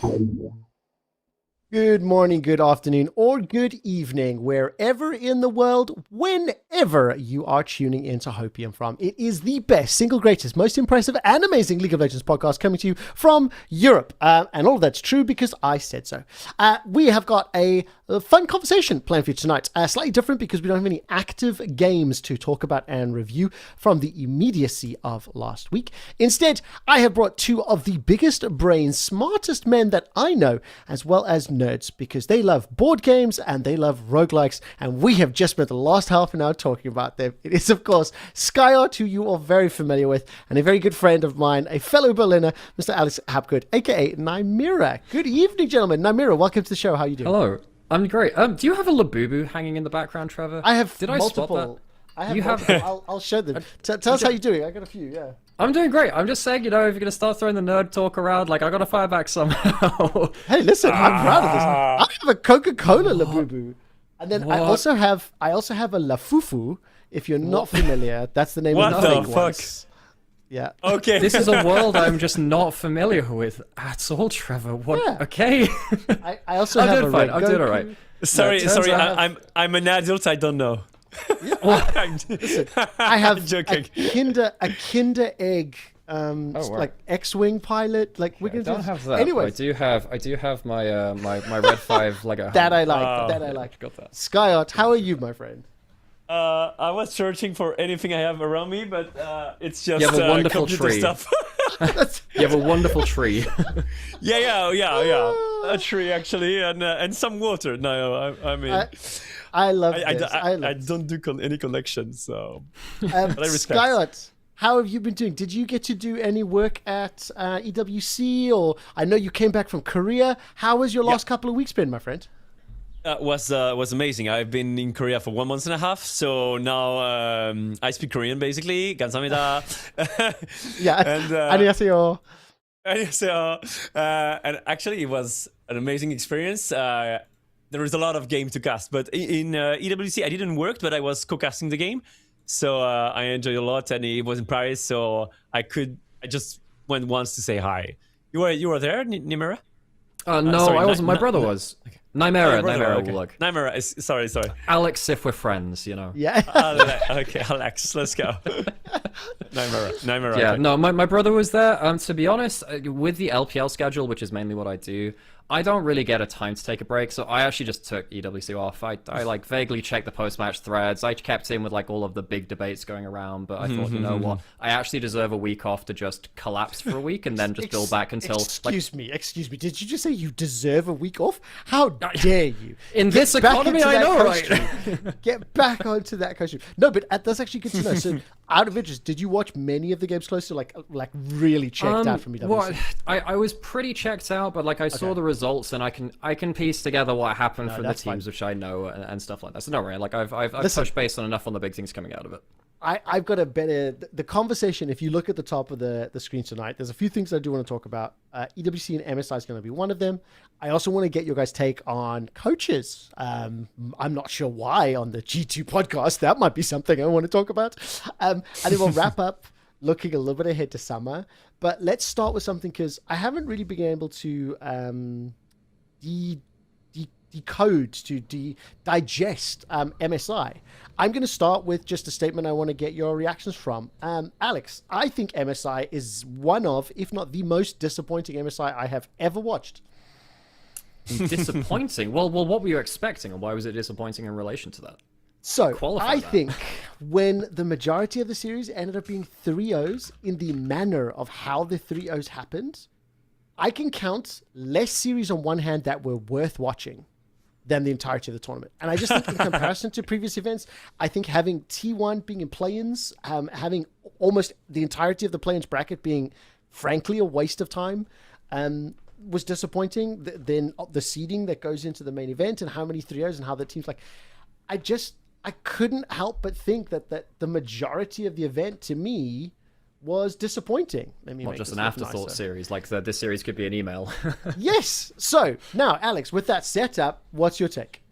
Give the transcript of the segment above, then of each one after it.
Good morning, good afternoon, or good evening, wherever in the world, whenever you are tuning into HopEUm from. It is the best, single greatest, most impressive and amazing League of Legends podcast coming to you from Europe. And all of that's true because I said so. We have got a fun conversation planned for you tonight. Slightly different because we don't have any active games to talk about and review from the immediacy of last week. Instead, I have brought two of the biggest brains, smartest men that I know, as well as nerds, because they love board games and they love roguelikes, and we have just spent the last half an hour talking about them. It is, of course, Skyyart, who you are very familiar with, and a very good friend of mine, a fellow Berliner, Mr. Alex Hapgood, aka Nymaera. Good evening, gentlemen. Nymaera, welcome to the show. How are you doing? Hello. I'm great. Do you have a Labubu hanging in the background, Trevor? I have Did multiple. I spot that? I have multiple. I'll show them. Tell us how you're doing. I got a few, yeah. I'm doing great. I'm just saying, if you're going to start throwing the nerd talk around, I got to fire back somehow. Hey, listen, I'm proud of this. I have a Coca-Cola Labubu. And then I also have a Lafufu. If you're not familiar, that's the name of the What the fake fuck? ones. Yeah. Okay. This is a world I'm just not familiar with at all, Trevor. What? Yeah. Okay. I also have a fine. Red I'm doing Goku. all right. Sorry, turns sorry. out- I'm an adult. I don't know. Listen, I have I'm joking. a Kinder Egg, wow. like X-wing pilot. Like we're I gonna don't have that. Anyway, I do have my my Red 5 Lego. that I like. Oh. That I like. Got that. Skyyart, how are you, my friend? I was searching for anything I have around me, but it's just You have a wonderful computer tree. stuff. You have a wonderful tree. yeah. A tree actually, and some water. No, I mean, I love I this. I don't do any collections, so. I respect. Skyyart, how have you been doing? Did you get to do any work at EWC, or I know you came back from Korea? How has your last couple of weeks been, my friend? Was amazing. I've been in Korea for 1 month and a half, so now I speak Korean basically. 감사합니다. Yeah. And 안녕하세요. and actually, it was an amazing experience. There was a lot of game to cast, but in EWC I didn't work, but I was co-casting the game, so I enjoyed a lot, and it was in Paris, so I just went once to say hi. You were there, Nymaera? No, sorry, I wasn't. My brother was. Nymaera, Okay. look. Nymaera, sorry. Alex, if we're friends, you know. Yeah. Okay, Alex, let's go. Nymaera. Yeah, okay. no, my brother was there. To be honest, with the LPL schedule, which is mainly what I do, I don't really get a time to take a break, so I actually just took EWC off. I vaguely checked the post-match threads. I kept in with all of the big debates going around, but I thought, you know what, I actually deserve a week off to just collapse for a week and then just build back until... Excuse me. Did you just say you deserve a week off? How dare you? In this Get back economy, into I that know, costume. right? Get back onto that costume. No, but that's actually good to know. So, out of interest, did you watch many of the games close to like really checked out from EWC? Well, I was pretty checked out, but I saw the results and I can piece together what happened for the that's teams fine. which I know and stuff like that. So no worry, I've touched base on enough on the big things coming out of it. I've got a better the conversation. If you look at the top of the screen tonight, there's a few things I do want to talk about. EWC and MSI is going to be one of them. I also want to get your guys' take on coaches. I'm not sure why on the G2 podcast. That might be something I want to talk about. And then we'll wrap up looking a little bit ahead to summer. But let's start with something because I haven't really been able to decode, to digest MSI. I'm going to start with just a statement I want to get your reactions from. Alex, I think MSI is one of, if not the most disappointing MSI I have ever watched. Disappointing? Well, what were you expecting, and why was it disappointing in relation to that? So, Qualify I that. think when the majority of the series ended up being 3-0s in the manner of how the 3-0s happened, I can count less series on one hand that were worth watching than the entirety of the tournament. And I just think in comparison to previous events, I think having T1 being in play-ins, having almost the entirety of the play-ins bracket being frankly a waste of time, was disappointing. Then the seeding that goes into the main event and how many 3-0s and how the team's I couldn't help but think that the majority of the event to me was disappointing. Not just an afterthought series, this series could be an email. Yes. So now, Alex, with that setup, what's your take?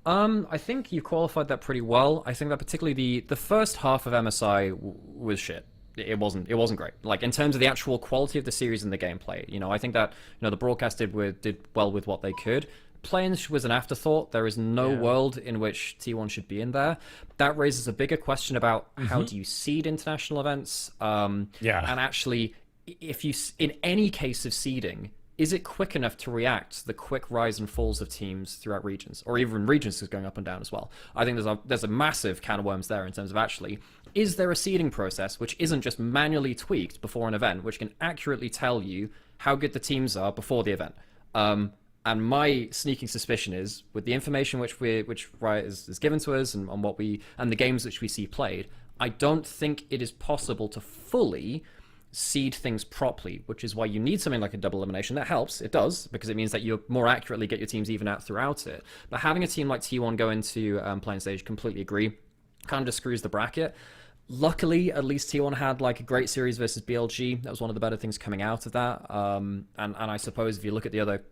I think you qualified that pretty well. I think that particularly the first half of MSI was shit. it wasn't great. Like, in terms of the actual quality of the series and the gameplay, I think that the broadcast did well with what they could. Play-ins was an afterthought. There is no world in which T1 should be in there. That raises a bigger question about how do you seed international events? And actually, if you, in any case of seeding, is it quick enough to react to the quick rise and falls of teams throughout regions, or even regions is going up and down as well? I think there's a massive can of worms there in terms of actually, is there a seeding process which isn't just manually tweaked before an event, which can accurately tell you how good the teams are before the event? And my sneaking suspicion is, with the information which Riot is given to us and on the games which we see played, I don't think it is possible to fully seed things properly, which is why you need something like a double elimination. That helps, it does, because it means that you more accurately get your teams even out throughout it. But having a team like T1 go into playing stage, completely agree, kind of just screws the bracket. Luckily, at least T1 had like a great series versus BLG. That was one of the better things coming out of that. And I suppose if you look at the other,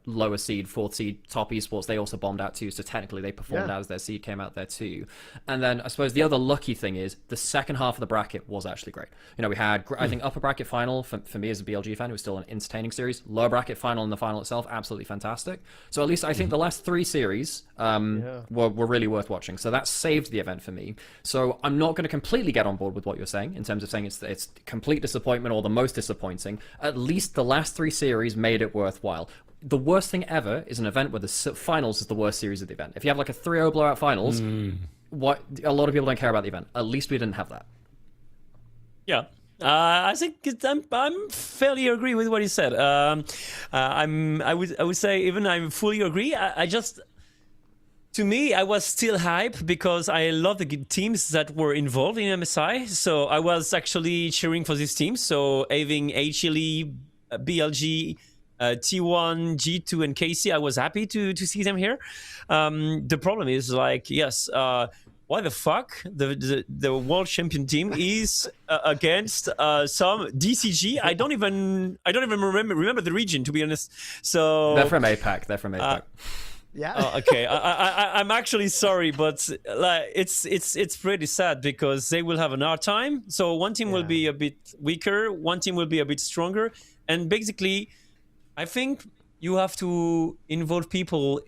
lower seed, fourth seed, top esports, they also bombed out too. So technically they performed as their seed came out there too. And then I suppose the other lucky thing is the second half of the bracket was actually great. We had, I think, upper bracket final for me as a BLG fan, it was still an entertaining series. Lower bracket final and the final itself, absolutely fantastic. So at least I think the last three series were really worth watching. So that saved the event for me. So I'm not going to completely get on board with what you're saying in terms of saying it's complete disappointment or the most disappointing. At least the last three series made it worthwhile. The worst thing ever is an event where the finals is the worst series of the event. If you have like a 3-0 blowout finals, what a lot of people don't care about the event. At least we didn't have that. Yeah. I think I'm fairly agree with what you said. I would say even I fully agree. To me, I was still hype because I love the teams that were involved in MSI. So I was actually cheering for these teams. So having HLE, BLG, T1, G2, and KC, I was happy to see them here. The problem is why the fuck the world champion team is against some DCG? I don't even remember the region, to be honest. So they're from APAC. Yeah. Okay. I'm actually sorry, but it's pretty sad because they will have an hard time. So one team will be a bit weaker, one team will be a bit stronger, and basically, I think you have to involve people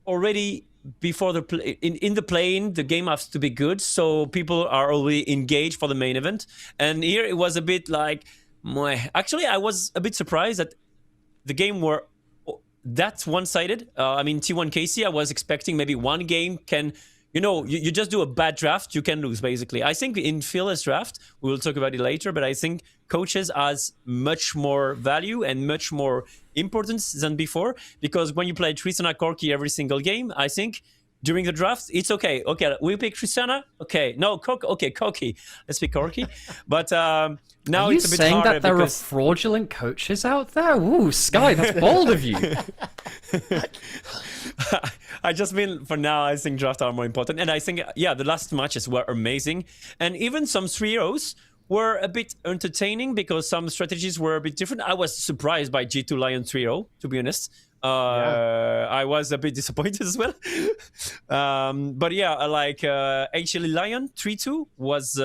already before in the play-in. The game has to be good, so people are already engaged for the main event. And here it was a bit like, actually, I was a bit surprised that the game were. That's one-sided. T1 KC, I was expecting maybe one game can, you just do a bad draft, you can lose, basically. I think in fearless draft, we will talk about it later, but I think coaches has much more value and much more importance than before, because when you play Tristana Corki every single game, I think during the draft, it's okay. Okay, we pick Tristana. Okay, no, Corki. Let's pick Corki. But now it's a bit harder. Are you saying that there are fraudulent coaches out there? Ooh, Sky, that's bold of you. I just mean for now, I think drafts are more important. And I think, the last matches were amazing. And even some 3-0s were a bit entertaining because some strategies were a bit different. I was surprised by G2 Lion 3-0, to be honest. I was a bit disappointed as well. But HLE Lion 3-2 was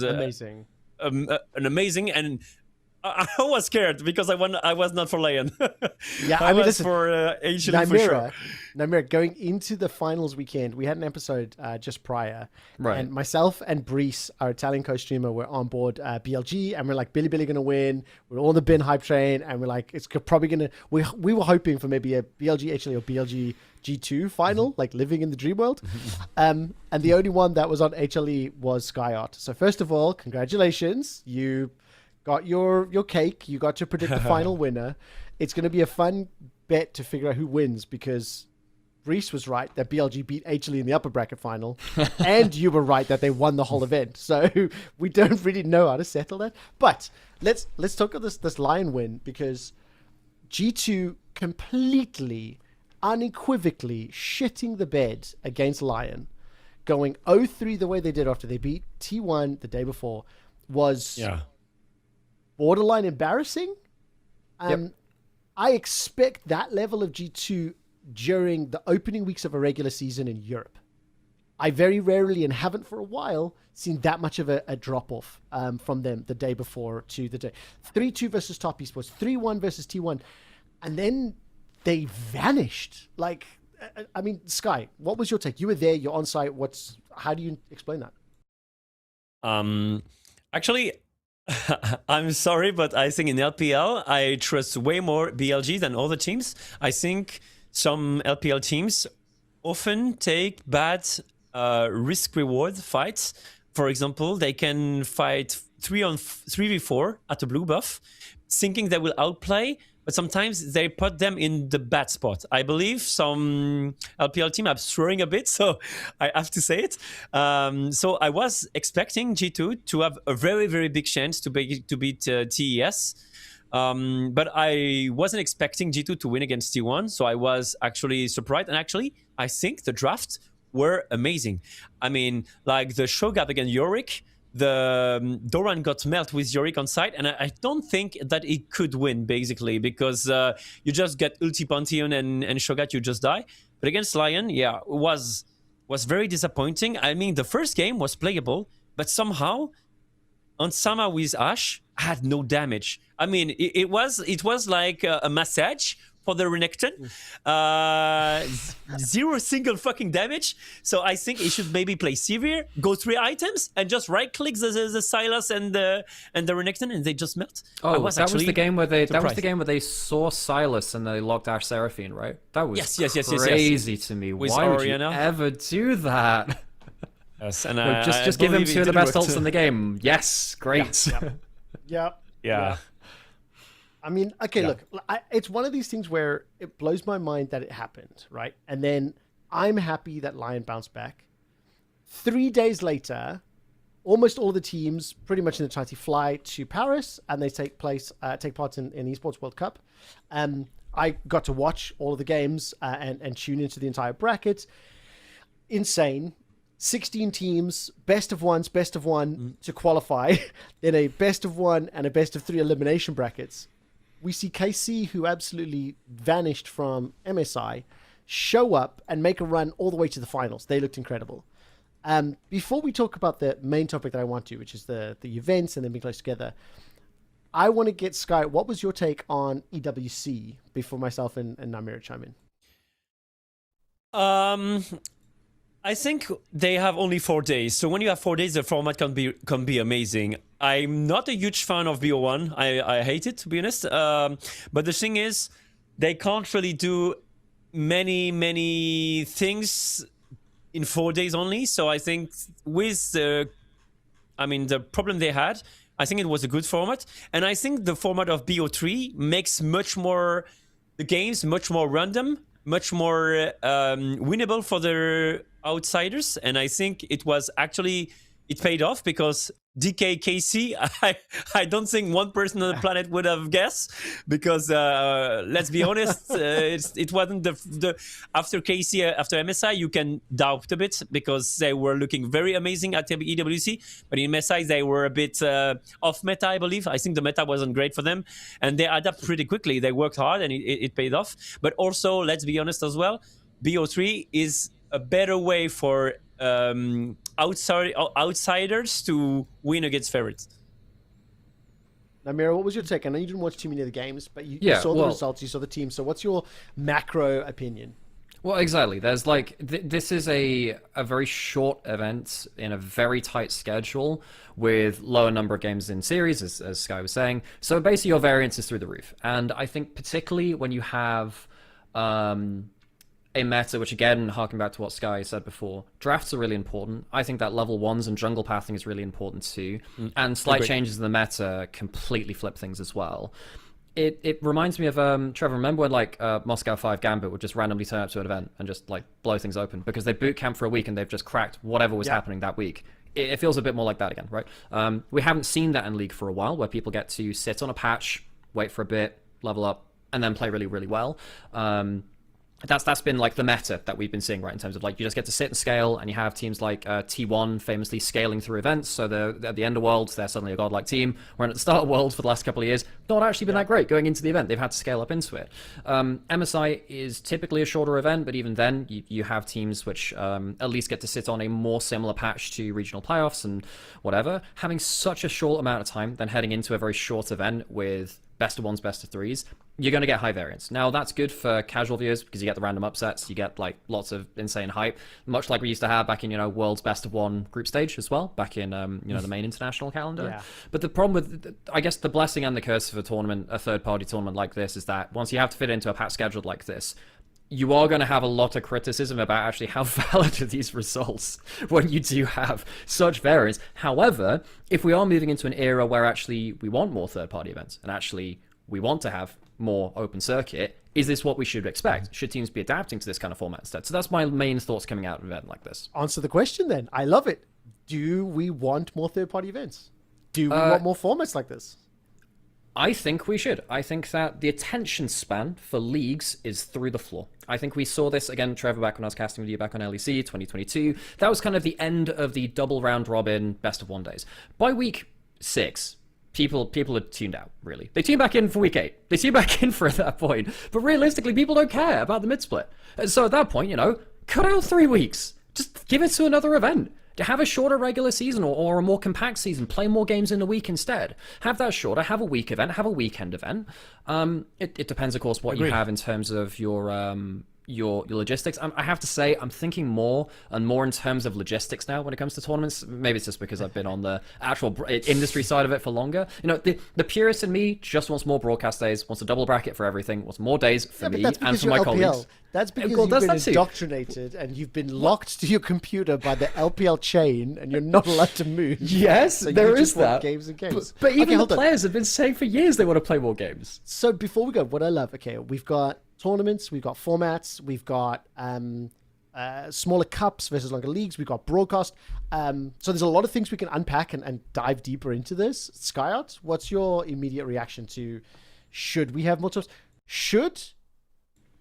amazing. An amazing, and I was scared because I was not for Lion. I was for HLE for sure. Nymaera, going into the finals weekend, we had an episode just prior, right? And myself and Brees, our Italian co-streamer, were on board BLG, and we're like, Billy gonna win. We're on the bin hype train, and we're like, it's probably gonna. We were hoping for maybe a BLG HLE or BLG G2 final, like living in the dream world. And the only one that was on HLE was Skyyart. So first of all, congratulations, you got your cake. You got to predict the final winner. It's going to be a fun bet to figure out who wins, because Reese was right that BLG beat HLE in the upper bracket final, and you were right that they won the whole event. So we don't really know how to settle that. But let's talk about this Lion win, because G2 completely, unequivocally shitting the bed against Lion, going 0-3 the way they did after they beat T1 the day before, was borderline embarrassing. I expect that level of G2 during the opening weeks of a regular season in Europe. I very rarely, and haven't for a while, seen that much of a drop-off from them the day before to the day. 3-2 versus Top Esports, 3-1 versus T1, and then they vanished. Like, I mean, Sky, what was your take? You were there, you're on site. How do you explain that? Actually, I'm sorry, but I think in LPL, I trust way more BLG than other teams. I think some LPL teams often take bad risk-reward fights. For example, they can fight 3v4 at a blue buff, thinking they will outplay, but sometimes they put them in the bad spot. I believe some LPL team are throwing a bit, so I have to say it. So I was expecting G2 to have a very, very big chance to beat TES. But I wasn't expecting G2 to win against T1, so I was actually surprised. And actually, I think the draft were amazing. I mean, like the Shogat against Yorick, the Doran got melt with Yorick on site, and I don't think that it could win, basically, because you just get ulti Pantheon and Shogat, you just die. But against Lion, yeah, it was very disappointing. I mean, the first game was playable, but somehow on Sama with Ashe had no damage. I mean, it was like a massage for the Renekton. 0 single fucking damage. So I think he should maybe play Severe, go 3 items, and just right-click the Sylas and the Renekton, and they just melt. Oh, that was the game where they saw Sylas and they locked Ashe Seraphine, right? That was crazy to me. With Why Oriana. would you ever do that? Yes, and just give him 2 of the best ults in the game. Yes, great. Yeah. I mean, okay, look, it's one of these things where it blows my mind that it happened, right? And then I'm happy that Lion bounced back. 3 days later, almost all the teams, pretty much in the entirety, fly to Paris, and they take part in Esports World Cup. I got to watch all of the games and tune into the entire bracket. Insane. 16 teams, best of one to qualify, then a best of 1 and a best of 3 elimination brackets. We see KC, who absolutely vanished from MSI, show up and make a run all the way to the finals. They looked incredible. Before we talk about the main topic that I want to, which is the events and then being close together, I want to get Sky, what was your take on EWC before myself and Nymaera chime in? I think they have only 4 days. So when you have 4 days, the format can be amazing. I'm not a huge fan of BO1. I hate it, to be honest. But the thing is, they can't really do many things in 4 days only. So I think with the problem they had, I think it was a good format. And I think the format of BO3 makes the games much more random, much more winnable for the outsiders. And I think it paid off, because DK KC, I don't think one person on the planet would have guessed, because let's be honest, it wasn't after KC, after MSI, you can doubt a bit, because they were looking very amazing at EWC, but in MSI they were a bit off meta, I believe. I think the meta wasn't great for them, and they adapt pretty quickly. They worked hard, and it paid off. But also, let's be honest as well, BO3 is a better way for outsiders to win against favorites. Nymaera, what was your take? I know you didn't watch too many of the games, but you saw the results, you saw the team. So what's your macro opinion? Well, exactly. There's this is a very short event in a very tight schedule with lower number of games in series, as Sky was saying. So basically your variance is through the roof. And I think particularly when you have a meta, which again, harking back to what Sky said before, drafts are really important. I think that level 1s and jungle pathing is really important too. And slight changes in the meta completely flip things as well. It reminds me of, Trevor, remember when Moscow 5 Gambit would just randomly turn up to an event and just blow things open because they boot camp for a week and they've just cracked whatever was happening that week. It feels a bit more like that again, right? We haven't seen that in League for a while, where people get to sit on a patch, wait for a bit, level up, and then play really, really well. that's been like the meta that we've been seeing, right? In terms of like you just get to sit and scale, and you have teams like T1 famously scaling through events. So they're at the end of Worlds, they're suddenly a godlike team. Where at the start of Worlds for the last couple of years, not actually been that great going into the event. They've had to scale up into it. MSI is typically a shorter event, but even then, you have teams which at least get to sit on a more similar patch to regional playoffs and whatever. Having such a short amount of time, then heading into a very short event with best of ones, best of threes, you're going to get high variance. Now, that's good for casual viewers because you get the random upsets, you get like lots of insane hype, much like we used to have back in, World's best of one group stage as well, back in, the main international calendar. Yeah. But the problem with, I guess, the blessing and the curse of a third-party tournament like this is that once you have to fit into a patch schedule like this, you are going to have a lot of criticism about actually how valid are these results when you do have such variance. However, if we are moving into an era where actually we want more third-party events and actually we want to have more open circuit, is this what we should expect? Should teams be adapting to this kind of format instead? So that's my main thoughts coming out of an event like this. Answer the question then. I love it. Do we want more third-party events? Do we want more formats like this? I think we should. I think that the attention span for leagues is through the floor. I think we saw this, again, Trevor, back when I was casting with you back on LEC 2022. That was kind of the end of the double round robin best of one days. By week 6, people had tuned out, really. They tuned back in for week 8. They tuned back in for at that point. But realistically, people don't care about the mid-split. And so at that point, cut out 3 weeks. Just give it to another event. To have a shorter regular season or a more compact season, play more games in a week instead. Have that shorter, have a week event, have a weekend event. It depends, of course, what you have in terms of your logistics. I have to say, I'm thinking more and more in terms of logistics now when it comes to tournaments. Maybe it's just because I've been on the actual industry side of it for longer. The purist in me just wants more broadcast days, wants a double bracket for everything, wants more days for me and for my colleagues. That's because you've been indoctrinated and you've been locked to your computer by the LPL chain and you're not allowed to move. Yes, so there is that. Games and games. But even the players have been saying for years they want to play more games. So before we go, what I love, we've got tournaments, we've got formats, we've got smaller cups versus longer leagues, we've got broadcast. So there's a lot of things we can unpack and dive deeper into this. Skyyart, what's your immediate reaction to, should we have more tours? Should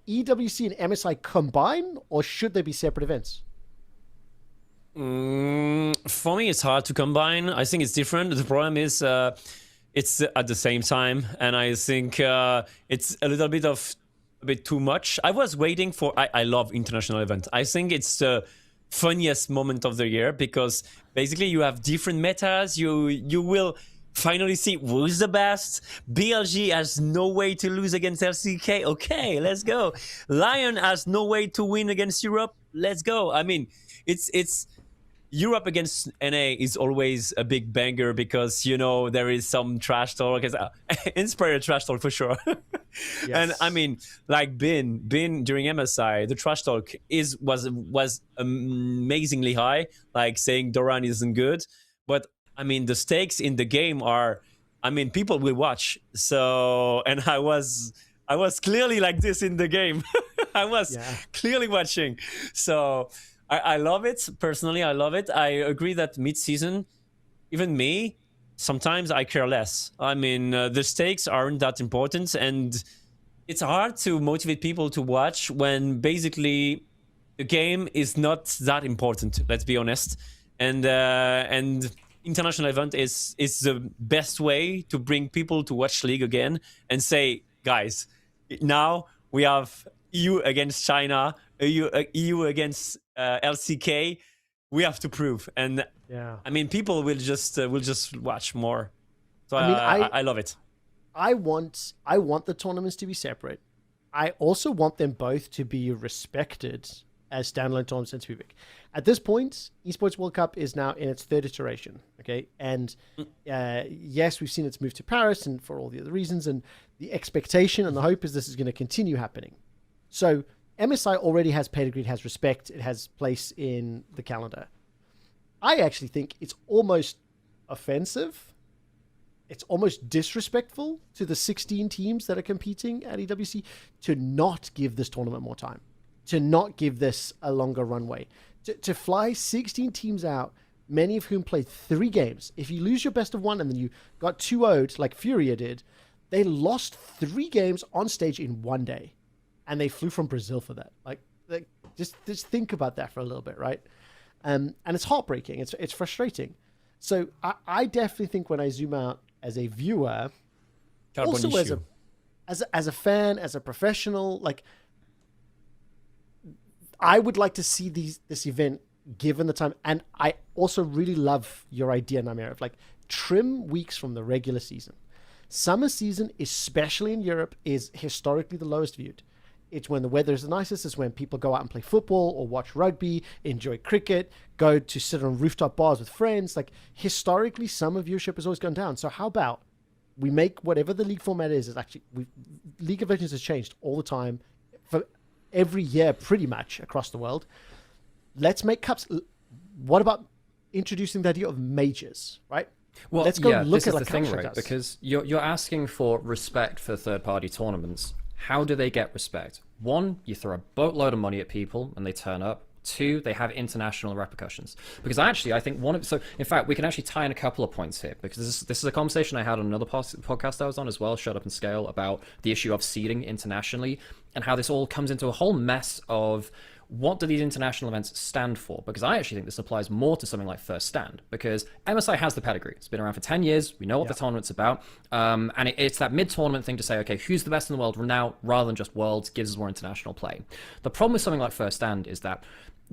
EWC and MSI combine, or should they be separate events? For me, it's hard to combine. I think it's different. The problem is it's at the same time, and I think it's a bit too much. I was waiting for... I love international events. I think it's the funniest moment of the year because basically you have different metas. You will finally see who's the best. BLG has no way to lose against LCK. Okay, let's go. Lion has no way to win against Europe. Let's go. I mean, it's Europe against NA is always a big banger because, there is some trash talk. Inspired trash talk for sure. Yes. And I mean, like Bin during MSI, the trash talk was amazingly high, like saying Doran isn't good. But I mean, the stakes in the game are, people will watch. So, and I was clearly like this in the game. I was clearly watching. So I love it. Personally, I love it. I agree that mid-season, even me, sometimes I care less. The stakes aren't that important, and it's hard to motivate people to watch when basically the game is not that important. Let's be honest. And international event is the best way to bring people to watch League again and say, guys, now we have EU against China, EU against LCK. We have to prove, and people will just watch more. So I love it. I want the tournaments to be separate. I also want them both to be respected as standalone tournaments and to be big. At this point, Esports World Cup is now in its 3rd iteration. Okay, and yes, we've seen its move to Paris, and for all the other reasons, and the expectation and the hope is this is going to continue happening. So MSI already has pedigree, it has respect, it has place in the calendar. I actually think it's almost offensive. It's almost disrespectful to the 16 teams that are competing at EWC to not give this tournament more time, to not give this a longer runway, to fly 16 teams out, many of whom played 3 games. If you lose your best of 1 and then you got 2-0'd like Furia did, they lost 3 games on stage in 1 day. and they flew from Brazil for that. Like just think about that for a little bit, right? And it's heartbreaking. It's frustrating. So I definitely think when I zoom out as a viewer, also as a fan, as a professional, like I would like to see this event given the time. And I also really love your idea, Nymaera, of like trim weeks from the regular season. Summer season, especially in Europe, is historically the lowest viewed. It's when the weather is the nicest. It's when people go out and play football or watch rugby, enjoy cricket, go to sit on rooftop bars with friends. Like historically, summer viewership has always gone down. So how about we make whatever the league format is actually, League of Legends has changed all the time for every year pretty much across the world. Let's make cups. What about introducing the idea of majors, right? Well, let's go look at the thing, right? Because you're asking for respect for third-party tournaments. How do they get respect? One, you throw a boatload of money at people and they turn up. Two, they have international repercussions. Because actually, I think in fact, we can actually tie in a couple of points here, because this is a conversation I had on another podcast I was on as well, Shut Up and Scale, about the issue of seeding internationally and how this all comes into a whole mess of what do these international events stand for? Because I actually think this applies more to something like First Stand, because MSI has the pedigree. It's been around for 10 years. We know what the tournament's about. And it's that mid-tournament thing to say, okay, who's the best in the world now, rather than just Worlds, gives us more international play. The problem with something like First Stand is that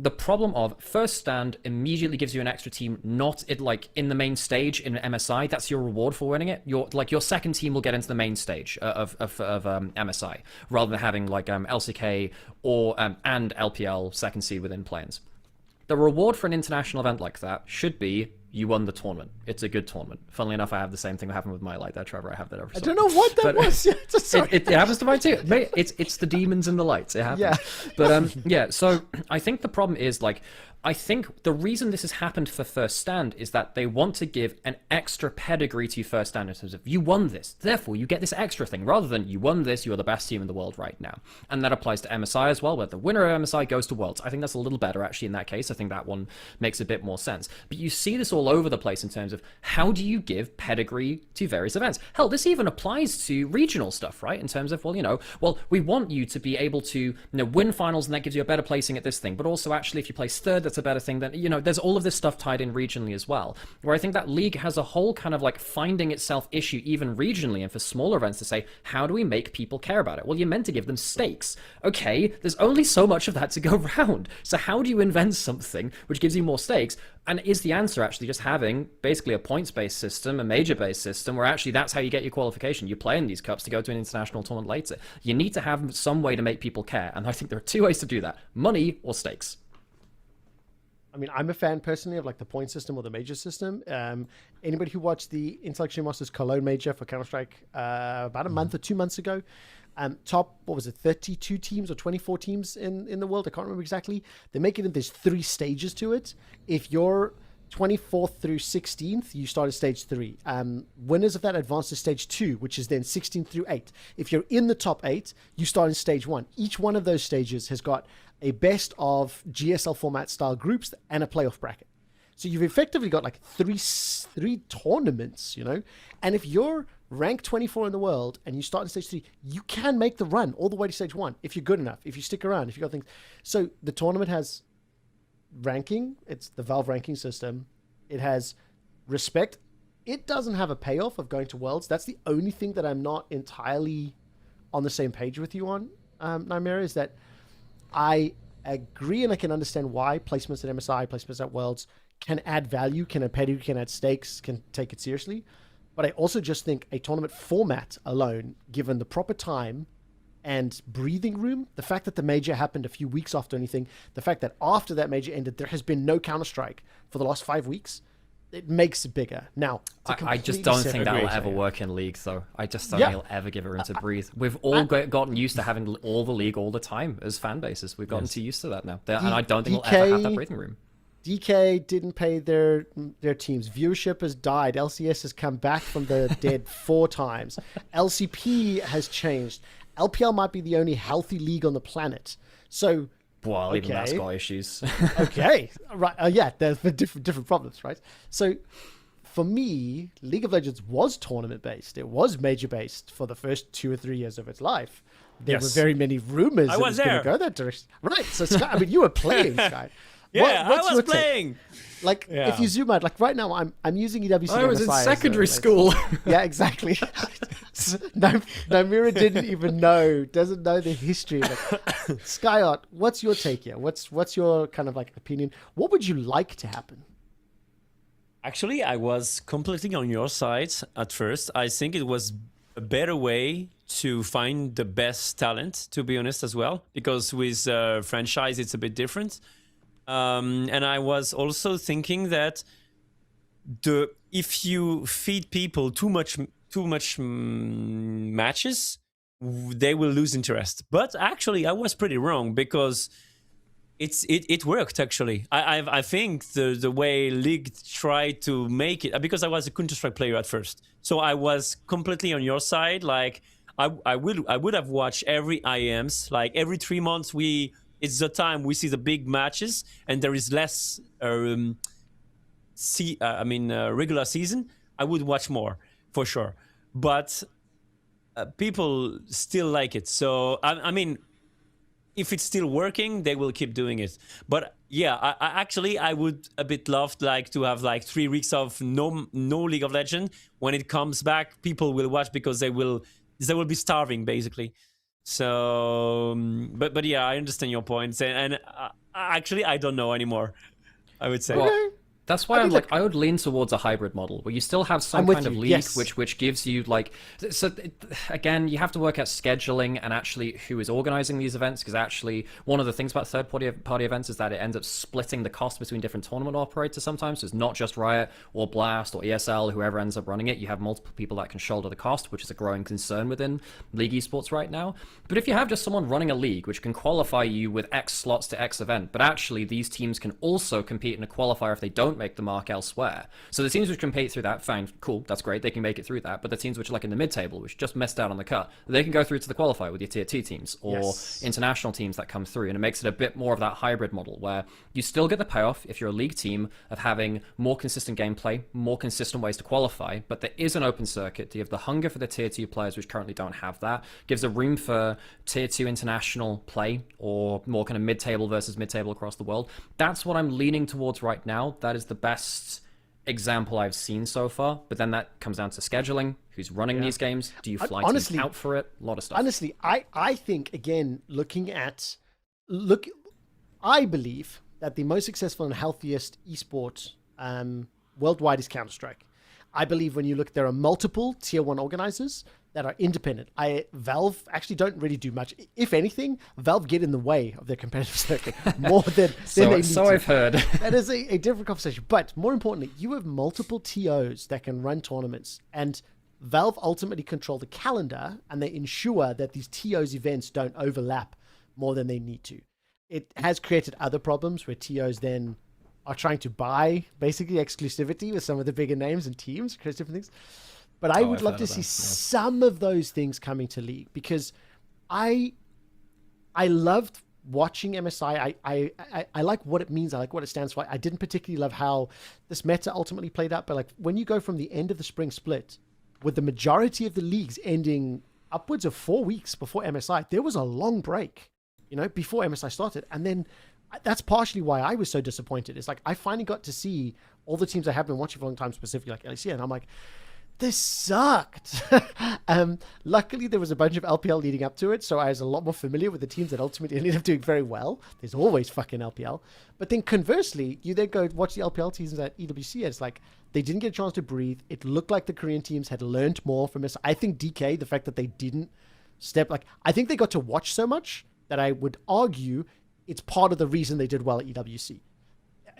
the problem of First Stand immediately gives you an extra team, not in the main stage in MSI. That's your reward for winning it. Your second team will get into the main stage of MSI, rather than having LCK or and LPL second seed within plans. The reward for an international event like that should be you won the tournament. It's a good tournament. Funnily enough, I have the same thing that happened with my light there, Trevor. I have that every I don't know what that was. It happens to mine too. It's the demons and the lights. It happens. Yeah. But so I think the problem is I think the reason this has happened for First Stand is that they want to give an extra pedigree to First Stand in terms of you won this, therefore you get this extra thing, rather than you won this, you are the best team in the world right now. And that applies to MSI as well, where the winner of MSI goes to Worlds. I think that's a little better actually in that case. I think that one makes a bit more sense. But you see this all over the place in terms of how do you give pedigree to various events? Hell, this even applies to regional stuff, right? In terms of, we want you to be able to win finals, and that gives you a better placing at this thing. But also actually if you place third, that's a better thing. Then there's all of this stuff tied in regionally as well, where I think that league has a whole kind of finding itself issue even regionally, and for smaller events to say, how do we make people care about it? Well, you're meant to give them stakes. Okay, there's only so much of that to go around, so how do you invent something which gives you more stakes? And is the answer actually just having basically a points-based system, a major-based system, where actually that's how you get your qualification? You play in these cups to go to an international tournament later. You need to have some way to make people care, and I think there are two ways to do that: money or stakes. I mean, I'm a fan personally of the point system or the major system. Anybody who watched the Intellectual Masters Cologne major for Counter-Strike about a month or 2 months ago, top, 32 teams or 24 teams in the world? I can't remember exactly. They make it in, there's 3 stages to it. If you're 24th through 16th, you start at stage 3. Winners of that advance to stage 2, which is then 16th through 8. If you're in the top 8, you start in stage 1. Each one of those stages has got a best of GSL format style groups and a playoff bracket. So you've effectively got three tournaments, and if you're ranked 24 in the world and you start in stage 3, you can make the run all the way to stage 1 if you're good enough, if you stick around, if you got things. So the tournament has ranking. It's the Valve ranking system. It has respect. It doesn't have a payoff of going to Worlds. That's the only thing that I'm not entirely on the same page with you on, Nymaera, is that I agree and I can understand why placements at MSI, placements at Worlds can add value, can add pedigree, can add stakes, can take it seriously. But I also just think a tournament format alone, given the proper time and breathing room, the fact that the major happened a few weeks after anything, the fact that after that major ended, there has been no Counter-Strike for the last 5 weeks, it makes it bigger. Now, I just don't think that will ever work in League, though. I just don't think he'll ever give it room to breathe. We've all gotten used to having all the League all the time as fan bases. We've gotten too used to that now. And I don't think we'll ever have that breathing room. DK didn't pay their teams. Viewership has died. LCS has come back from the dead 4 times. LCP has changed. LPL might be the only healthy league on the planet. So... Well, even that's got issues. Okay, right. There's different problems, right? So for me, League of Legends was tournament-based. It was major-based for the first 2 or 3 years of its life. There were very many rumors it was going to go that direction. Right. So, Sky, I mean, you were playing, Sky. Yeah, I was playing. Like, if you zoom out, like right now, I'm using EWC. I was in secondary school. Yeah, exactly. Nymaera doesn't know the history of it. Skyyart, what's your take here? What's your kind of like opinion? What would you like to happen? Actually, I was completely on your side at first. I think it was a better way to find the best talent, to be honest, as well, because with franchise, it's a bit different. And I was also thinking that if you feed people too much matches, they will lose interest. But actually, I was pretty wrong, because it worked actually. I think the way League tried to make it, because I was a Counter-Strike player at first, so I was completely on your side. Like I would have watched every IEMs. Like every 3 months it's the time we see the big matches, and there is less regular season. I would watch more for sure, but people still like it. So I mean, if it's still working, they will keep doing it. But yeah, I would a bit love like to have like 3 weeks of no League of Legends. When it comes back, people will watch because they will be starving basically. So, but yeah, I understand your points, and actually, I don't know anymore, I would say. Well, that's why I would lean towards a hybrid model where you still have some kind of league, which gives you like, so again, you have to work out scheduling and actually who is organizing these events, because actually one of the things about third-party events is that it ends up splitting the cost between different tournament operators sometimes. So it's not just Riot or Blast or ESL, whoever ends up running it. You have multiple people that can shoulder the cost, which is a growing concern within League esports right now. But if you have just someone running a league which can qualify you with X slots to X event, but actually these teams can also compete in a qualifier if they don't make the mark elsewhere. So the teams which compete through that, fine, cool, that's great, they can make it through that. But the teams which are like in the mid-table, which just missed out on the cut, they can go through to the qualifier with your tier 2 teams or international teams that come through. And it makes it a bit more of that hybrid model where you still get the payoff if you're a league team of having more consistent gameplay, more consistent ways to qualify, but there is an open circuit. You have the hunger for the tier 2 players which currently don't have that. Gives a room for tier 2 international play or more kind of mid-table versus mid-table across the world. That's what I'm leaning towards right now. That is the best example I've seen so far, but then that comes down to scheduling, who's running these games, do you fly teams out for it, a lot of stuff. Honestly, I think, again, I believe that the most successful and healthiest esport worldwide is Counter-Strike. I believe when you look, there are multiple tier 1 organizers that are independent. Valve actually don't really do much. If anything, Valve get in the way of their competitive circuit more than they need to. I've heard. That is a different conversation. But more importantly, you have multiple TOs that can run tournaments, and Valve ultimately control the calendar, and they ensure that these TOs events don't overlap more than they need to. It has created other problems where TOs then are trying to buy basically exclusivity with some of the bigger names and teams, create different things. But I would love to see some of those things coming to League, because I loved watching MSI. I like what it means. I like what it stands for. I didn't particularly love how this meta ultimately played out. But like when you go from the end of the spring split, with the majority of the leagues ending upwards of 4 weeks before MSI, there was a long break, before MSI started. And then that's partially why I was so disappointed. It's like I finally got to see all the teams I have been watching for a long time, specifically like LEC, and I'm like, this sucked. Luckily, there was a bunch of LPL leading up to it, so I was a lot more familiar with the teams that ultimately ended up doing very well. There's always fucking LPL. But then conversely, you then go watch the LPL teams at EWC, and it's like they didn't get a chance to breathe. It looked like the Korean teams had learned more from this. I think DK, the fact that they didn't I think they got to watch so much that I would argue it's part of the reason they did well at EWC.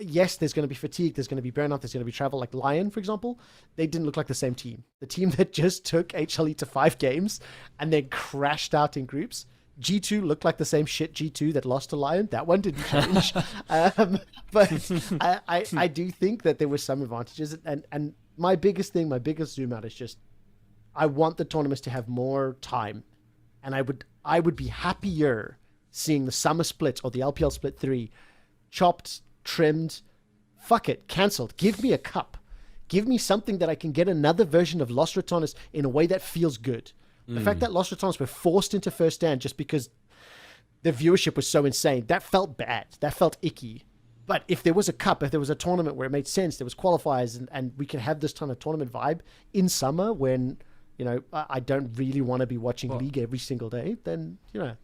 Yes, there's going to be fatigue, there's going to be burnout, there's going to be travel. Like Lion, for example, they didn't look like the same team. The team that just took HLE to 5 games and then crashed out in groups. G2 looked like the same shit G2 that lost to Lion. That one didn't change. But I do think that there were some advantages. And my biggest zoom out is just, I want the tournaments to have more time. And I would be happier seeing the Summer Split or the LPL Split 3 chopped, trimmed, fuck it, cancelled. Give me a cup. Give me something that I can get another version of Los Ratones in a way that feels good. The fact that Los Ratones were forced into first stand just because the viewership was so insane, that felt bad. That felt icky. But if there was a cup, if there was a tournament where it made sense, there was qualifiers, and we could have this kind of tournament vibe in summer when, you know, I don't really want to be watching League every single day, then, you know.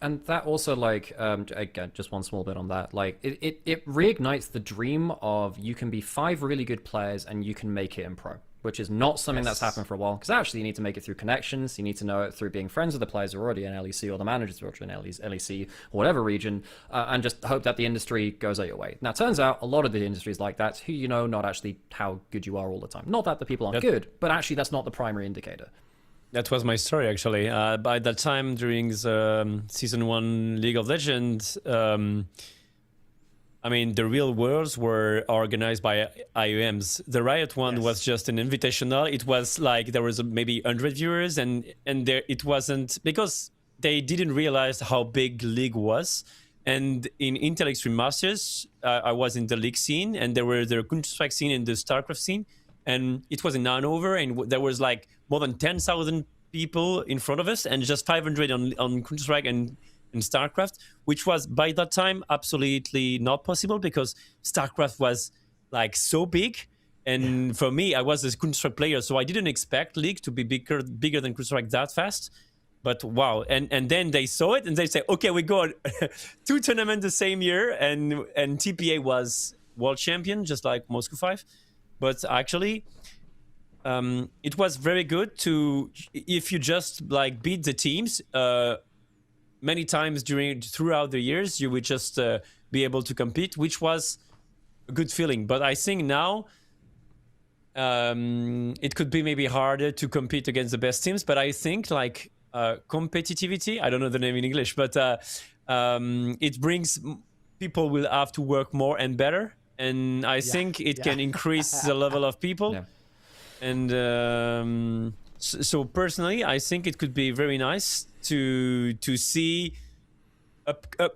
And that also, like, again, just one small bit on that. Like, it reignites the dream of you can be 5 really good players and you can make it in pro, which is not something that's happened for a while. Because actually, you need to make it through connections. You need to know it through being friends with the players who are already in LEC or the managers who are already in LEC or whatever region, and just hope that the industry goes out your way. Now, it turns out a lot of the industries like that, who you know, not actually how good you are all the time. Not that the people aren't good, but actually that's not the primary indicator. That was my story, actually. By that time, during the Season 1 League of Legends, I mean, the real Worlds were organized by HopEUMs. The Riot one was just an invitational. It was like there was maybe 100 viewers, and there it wasn't, because they didn't realize how big League was. And in Intel Extreme Masters, I was in the League scene, and there were the Counter-Strike scene and the StarCraft scene. And it was in Hanover, and there was like more than 10,000 people in front of us, and just 500 on Counter-Strike and StarCraft, which was by that time absolutely not possible because StarCraft was like so big. And for me, I was a Counter-Strike player, so I didn't expect League to be bigger than Counter-Strike that fast. But wow, and then they saw it and they say, okay, we got 2 tournaments the same year, and TPA was world champion, just like Moscow 5. But actually, it was very good if you just like beat the teams many times throughout the years, you would just be able to compete, which was a good feeling. But I think now it could be maybe harder to compete against the best teams. But I think like competitivity, I don't know the name in English, but it brings people will have to work more and better. And I think it can increase the level of people. Yeah. And so personally, I think it could be very nice to see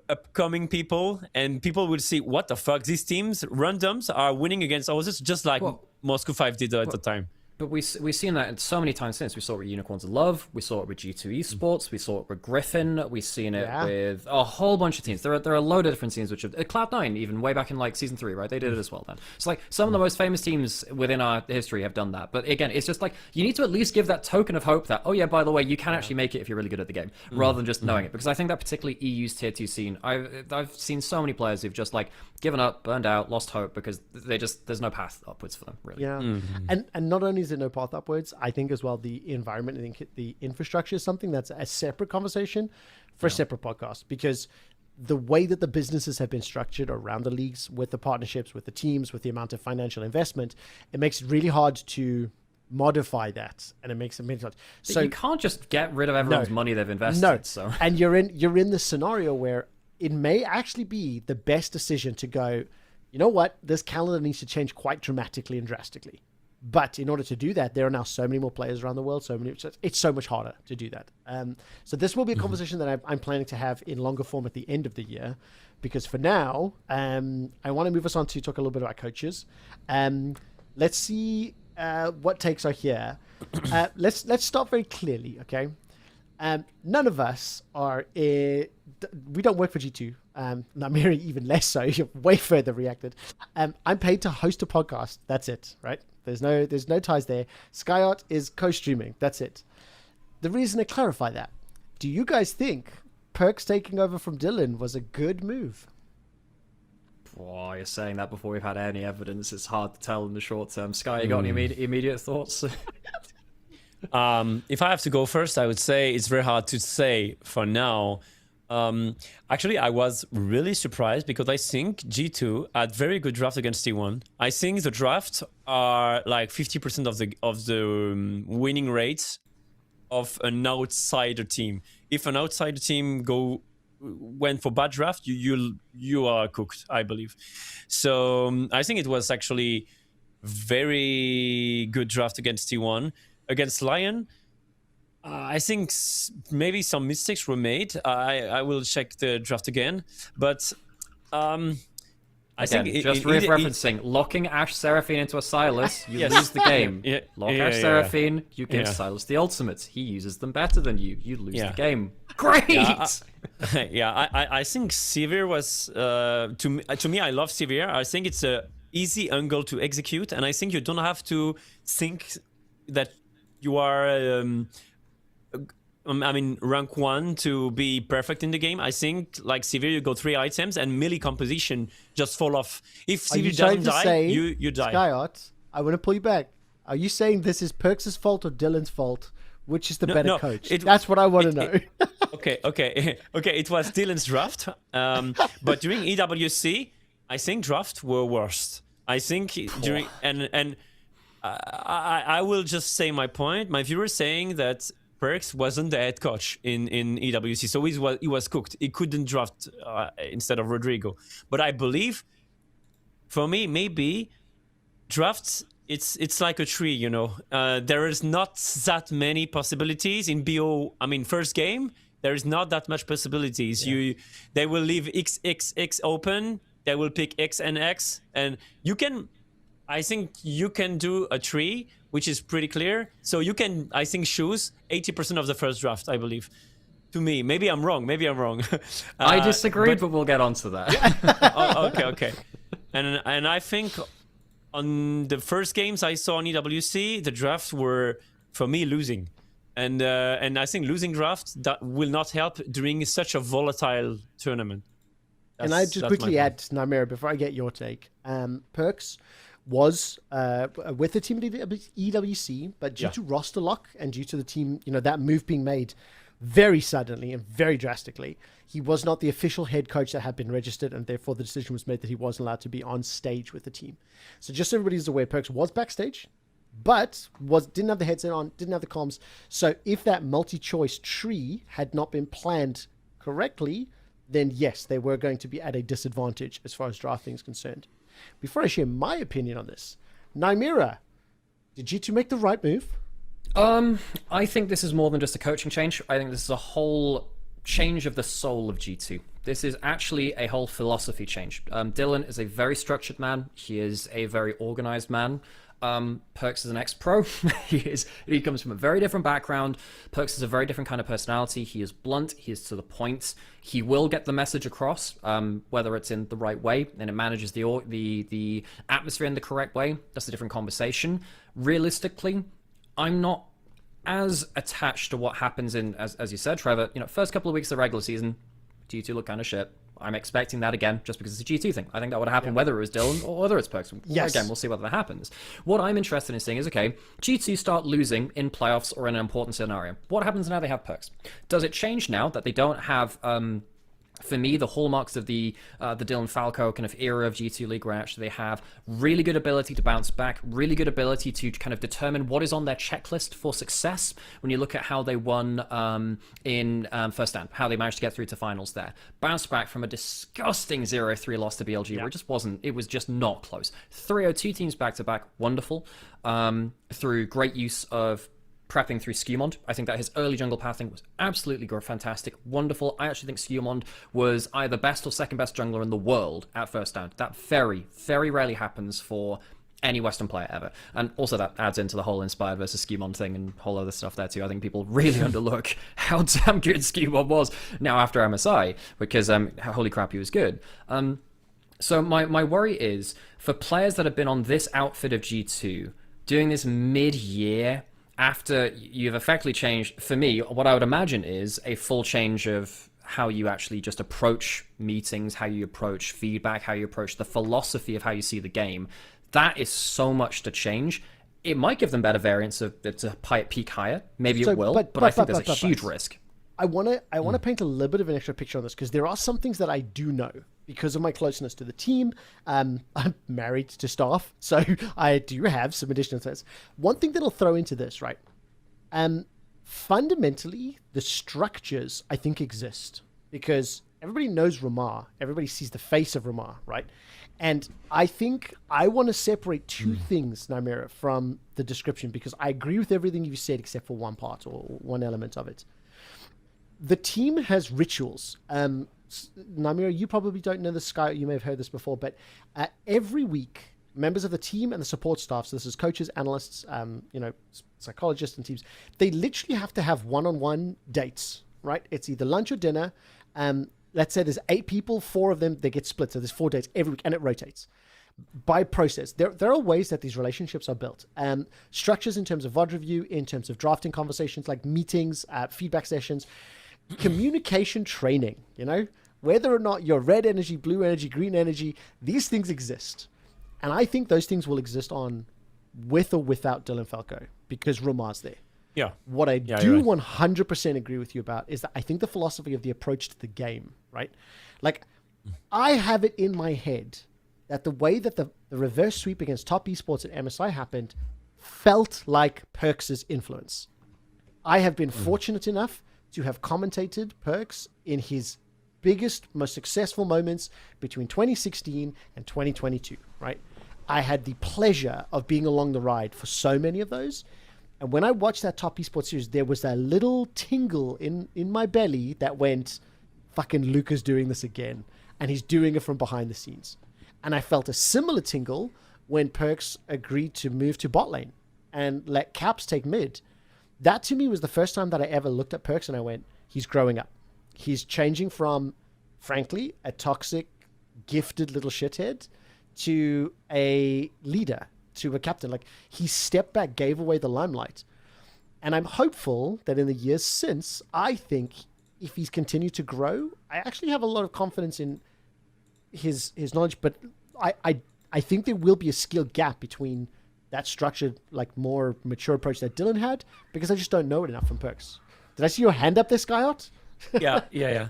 upcoming people, and people will see, what the fuck, these teams, randoms, are winning against others, just like Moscow 5 did at the time. But we've seen that so many times since. We saw it with Unicorns of Love. We saw it with G2 Esports. We saw it with Griffin. We've seen it with a whole bunch of teams. There are a load of different teams, which have Cloud9, even way back in like Season 3, right? They did it as well then. It's like some of the most famous teams within our history have done that. But again, it's just like you need to at least give that token of hope that, oh yeah, by the way, you can actually make it if you're really good at the game, rather than just knowing it. Because I think that particularly EU's Tier 2 scene, I've seen so many players who've just like given up, burned out, lost hope because there's no path upwards for them, really. Yeah. And not only is there no path upwards, I think as well the environment and the infrastructure is something that's a separate conversation for a separate podcast, because the way that the businesses have been structured around the leagues, with the partnerships, with the teams, with the amount of financial investment, it makes it really hard to modify that, and it makes it hard. So you can't just get rid of everyone's money they've invested. No. So and you're in the scenario where it may actually be the best decision to go, you know what, this calendar needs to change quite dramatically and drastically. But in order to do that, there are now so many more players around the world. It's so much harder to do that. So this will be a conversation that I'm planning to have in longer form at the end of the year, because for now, I want to move us on to talk a little bit about coaches. Let's see what takes are here. Let's start very clearly, okay? None of us are. We don't work for G2. Nymaera even less so. You're way further reacted. I'm paid to host a podcast. That's it, right? There's no ties there. Skyyart is co-streaming. That's it. The reason to clarify that, do you guys think Perkz taking over from Dylan was a good move? Oh, you're saying that before we've had any evidence. It's hard to tell in the short term. Sky, you got any immediate thoughts? If I have to go first, I would say it's very hard to say for now. Actually, I was really surprised because I think G2 had very good draft against T1. I think the draft are like 50% of the winning rates of an outsider team. If an outsider team went for bad draft, you are cooked, I believe. So I think it was actually very good draft against T1. Against Lion, I think maybe some mistakes were made. I will check the draft again, but Again, just referencing, locking Ashe Seraphine into a Sylas, you lose the game. Lock Ashe Seraphine, you give Sylas the ultimates. He uses them better than you. You lose the game. Great! I think Sivir was... to me, I love Sivir. I think it's a easy angle to execute, and I think you don't have to think that you are... rank 1 to be perfect in the game. I think, like Sivir, you go 3 items and melee composition just fall off. If Sivir doesn't die, you die. Skyyart, I want to pull you back. Are you saying this is Perkz' fault or Dylan's fault? Which is the better coach? That's what I want to know. Okay. It was Dylan's draft, but during EWC, I think drafts were worst. I think during I will just say my point. My viewer saying that Perkz wasn't the head coach in EWC, so he was cooked. He couldn't draft instead of Rodrigo. But I believe, for me, maybe drafts. It's like a tree, you know. There is not that many possibilities in BO. First game there is not that much possibilities. They will leave X open. They will pick X and X, and you can. I think you can do a tree, which is pretty clear. So you can, I think, choose 80% of the first draft, I believe. To me, maybe I'm wrong. I disagree, but we'll get onto that. Okay. And I think on the first games I saw in EWC, the drafts were, for me, losing. And I think losing drafts that will not help during such a volatile tournament. Can I just quickly add, Nymaera, before I get your take? Perkz was with the team at EWC, but due to roster lock and due to the team, that move being made very suddenly and very drastically, he was not the official head coach that had been registered, and therefore the decision was made that he wasn't allowed to be on stage with the team. So just so everybody's aware, Perkz was backstage, but didn't have the headset on, didn't have the comms. So if that multi-choice tree had not been planned correctly, then yes, they were going to be at a disadvantage as far as drafting is concerned. Before I share my opinion on this, Nymaera, did G2 make the right move? I think this is more than just a coaching change. I think this is a whole change of the soul of G2. This is actually a whole philosophy change. Dylan is a very structured man. He is a very organized man. Perkz is an ex-pro. He comes from a very different background. Perkz is a very different kind of personality. He is blunt. He is to the point. He will get the message across, whether it's in the right way and it manages the atmosphere in the correct way. That's a different conversation. Realistically, I'm not as attached to what happens in, as you said, Trevor. First couple of weeks of the regular season, G2 look kind of shit. I'm expecting that again, just because it's a G2 thing. I think that would happen whether it was Dylan or whether it's Perkz. Yes. Again, we'll see whether that happens. What I'm interested in seeing is, okay, G2 start losing in playoffs or in an important scenario. What happens now they have Perkz? Does it change now that they don't have... for me, the hallmarks of the Dylan Falco kind of era of G2 League, where actually they have really good ability to bounce back, really good ability to kind of determine what is on their checklist for success. When you look at how they won in First Stand, how they managed to get through to finals there, bounced back from a disgusting 0-3 loss to BLG, where it was just not close. 3-0-2 teams back to back, wonderful, through great use of prepping through Skymond. I think that his early jungle pathing was absolutely fantastic, wonderful. I actually think Skymond was either best or second best jungler in the world at First Stand. That very, very rarely happens for any Western player ever. And also that adds into the whole Inspired versus Skymond thing and whole other stuff there too. I think people really underlook how damn good Skymond was now after MSI, because holy crap, he was good. So my worry is for players that have been on this outfit of G2, doing this mid-year, after you've effectively changed, for me, what I would imagine is a full change of how you actually just approach meetings, how you approach feedback, how you approach the philosophy of how you see the game. That is so much to change. It might give them better variants to peak higher. Maybe it will, but I think there's a huge risk. I want to paint a little bit of an extra picture on this, because there are some things that I do know because of my closeness to the team. I'm married to staff, so I do have some additional things. One thing that I'll throw into this, right? Fundamentally, the structures, I think, exist because everybody knows Ramar. Everybody sees the face of Ramar, right? And I think I want to separate two things, Nymaera, from the description, because I agree with everything you said except for one part or one element of it. The team has rituals. Nymaera, you probably don't know this, Sky. You may have heard this before, but every week, members of the team and the support staff, so this is coaches, analysts, psychologists and teams, they literally have to have one-on-one dates, right? It's either lunch or dinner. Let's say there's 8 people, 4 of them, they get split. So there's 4 dates every week and it rotates. By process, there are ways that these relationships are built. Structures in terms of VOD review, in terms of drafting conversations like meetings, feedback sessions, communication training, whether or not you're red energy, blue energy, green energy, these things exist. And I think those things will exist on with or without Dylan Falco because Romar's there. Yeah. What I do 100% agree with you about is that I think the philosophy of the approach to the game, right? Like, I have it in my head that the way that the reverse sweep against top esports at MSI happened felt like Perkz' influence. I have been fortunate enough to have commentated Perkz in his biggest, most successful moments between 2016 and 2022, right? I had the pleasure of being along the ride for so many of those. And when I watched that top esports series, there was that little tingle in my belly that went, fucking Luca's doing this again. And he's doing it from behind the scenes. And I felt a similar tingle when Perkz agreed to move to bot lane and let Caps take mid. That to me was the first time that I ever looked at Perkz and I went, he's growing up. He's changing from, frankly, a toxic, gifted little shithead to a leader, to a captain. Like, he stepped back, gave away the limelight. And I'm hopeful that in the years since, I think if he's continued to grow, I actually have a lot of confidence in his knowledge, but I think there will be a skill gap between that structured, like, more mature approach that Dylan had, because I just don't know it enough from Perkz. Did I see your hand up there, Skyyart? Yeah.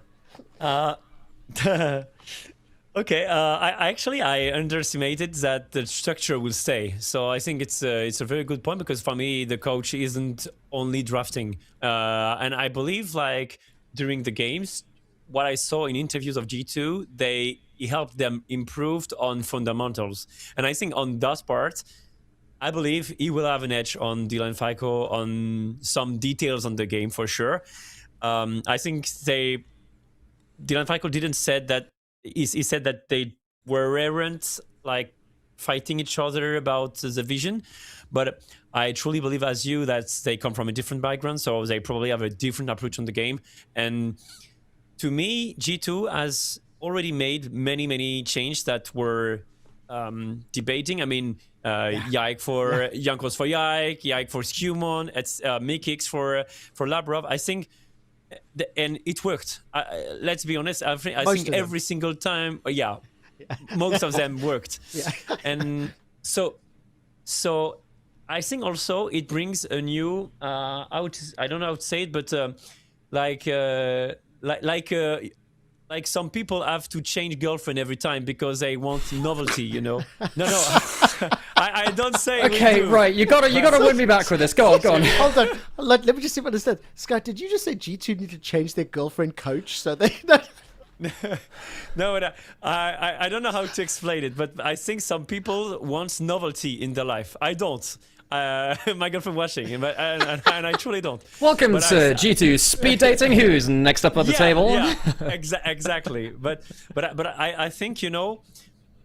Okay, I underestimated that the structure will stay. So I think it's a very good point, because for me the coach isn't only drafting, and I believe, like, during the games, what I saw in interviews of G2, he helped them improve on fundamentals, and I think on that part, I believe he will have an edge on Dylan Falco on some details on the game for sure. I think Dylan Falco didn't said that. He said that they weren't, like, fighting each other about the vision, but I truly believe, as you, that they come from a different background, so they probably have a different approach on the game. And to me, G2 has already made many changes that were debating. I mean, Yike for Jankos for Yike for Skumon, it's Mikix for Labrov. I think. And it worked. Let's be honest. I think every single time, most of them worked. And so I think also it brings a new I don't know how to say it, but like some people have to change girlfriend every time because they want novelty, No, I don't say. Okay, right. You gotta win me back with this. Go on. Hold on. Let me just see if I understand. Scott, did you just say G2 need to change their girlfriend coach so they? No, I don't know how to explain it, but I think some people want novelty in their life. I don't. My girlfriend watching, and I truly don't. Welcome to G2 speed dating. Who's next up at the table? Yeah, exactly. But I think,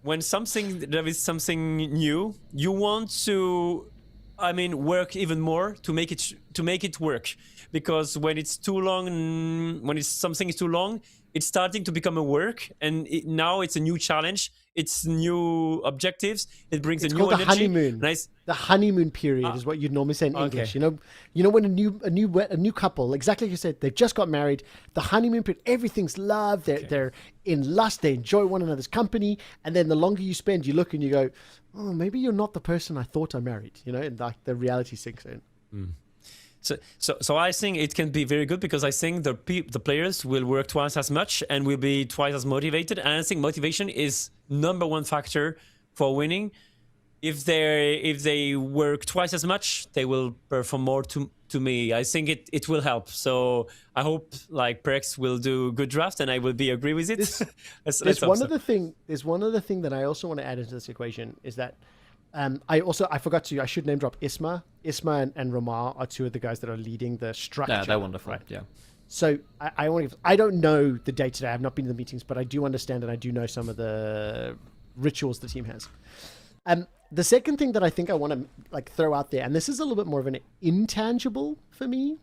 when there is something new, you want to, work even more to make it work. Because when it's too long, something is too long, it's starting to become a work, and now it's a new challenge. It's new objectives. It brings a new energy. The honeymoon. The honeymoon period is what you'd normally say in English. You know when a new couple, exactly like you said, they've just got married. The honeymoon period, everything's love. They're in lust. They enjoy one another's company. And then the longer you spend, you look and you go, oh, maybe you're not the person I thought I married. And like the reality sinks in. So I think it can be very good, because I think the players will work twice as much and will be twice as motivated. And I think motivation is #1 factor for winning. If they work twice as much, they will perform more. To me, I think it will help. So I hope, like, Perkz will do a good draft, and I will agree with it. There's one other thing that I also want to add into this equation is that. I should name drop Isma. Isma and Romar are two of the guys that are leading the structure. Yeah, they're wonderful. Right? Yeah. So I don't know the day today. I've not been to the meetings, but I do understand and I do know some of the rituals the team has. The second thing that I think I want to like throw out there, and this is a little bit more of an intangible for me.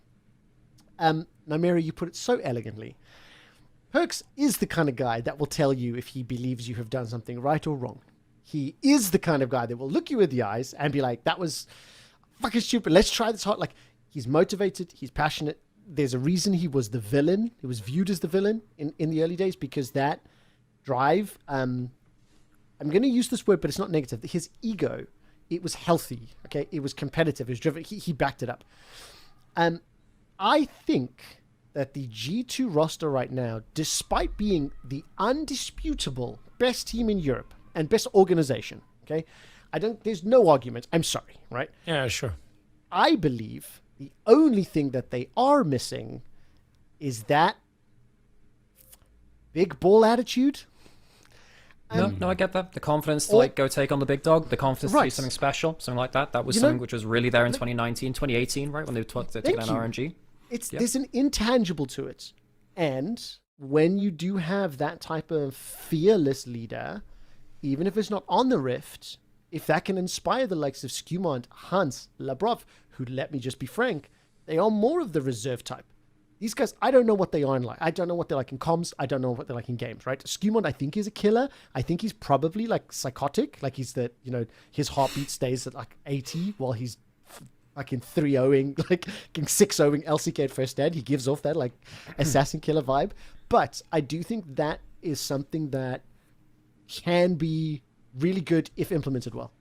Nymaera, you put it so elegantly. Perkz is the kind of guy that will tell you if he believes you have done something right or wrong. He is the kind of guy that will look you in the eyes and be like, that was fucking stupid. Let's try this hard. Like, he's motivated. He's passionate. There's a reason he was the villain. He was viewed as the villain in the early days because that drive, I'm going to use this word, but it's not negative. His ego, it was healthy. Okay. It was competitive. It was driven. He backed it up. I think that the G2 roster right now, despite being the undisputable best team in Europe and best organization, okay, there's no argument. I'm sorry, right? Yeah, sure. I believe the only thing that they are missing is that big ball attitude. No, I get that. The confidence to like go take on the big dog, the confidence to do something special, something like that. That was something which was really there in 2019, 2018, right? When they took down RNG. There's an intangible to it. And when you do have that type of fearless leader, even if it's not on the Rift, if that can inspire the likes of Skyyart, Hans, Labrov, who, let me just be frank, they are more of the reserve type. These guys, I don't know what they are in like. I don't know what they're like in comms. I don't know what they're like in games, right? Skyyart, I think, is a killer. I think he's probably like psychotic. Like he's the, his heartbeat stays at like 80 while he's fucking 3-0ing, like 6-0ing LCK at first ed. He gives off that like assassin killer vibe. But I do think that is something that can be really good if implemented well.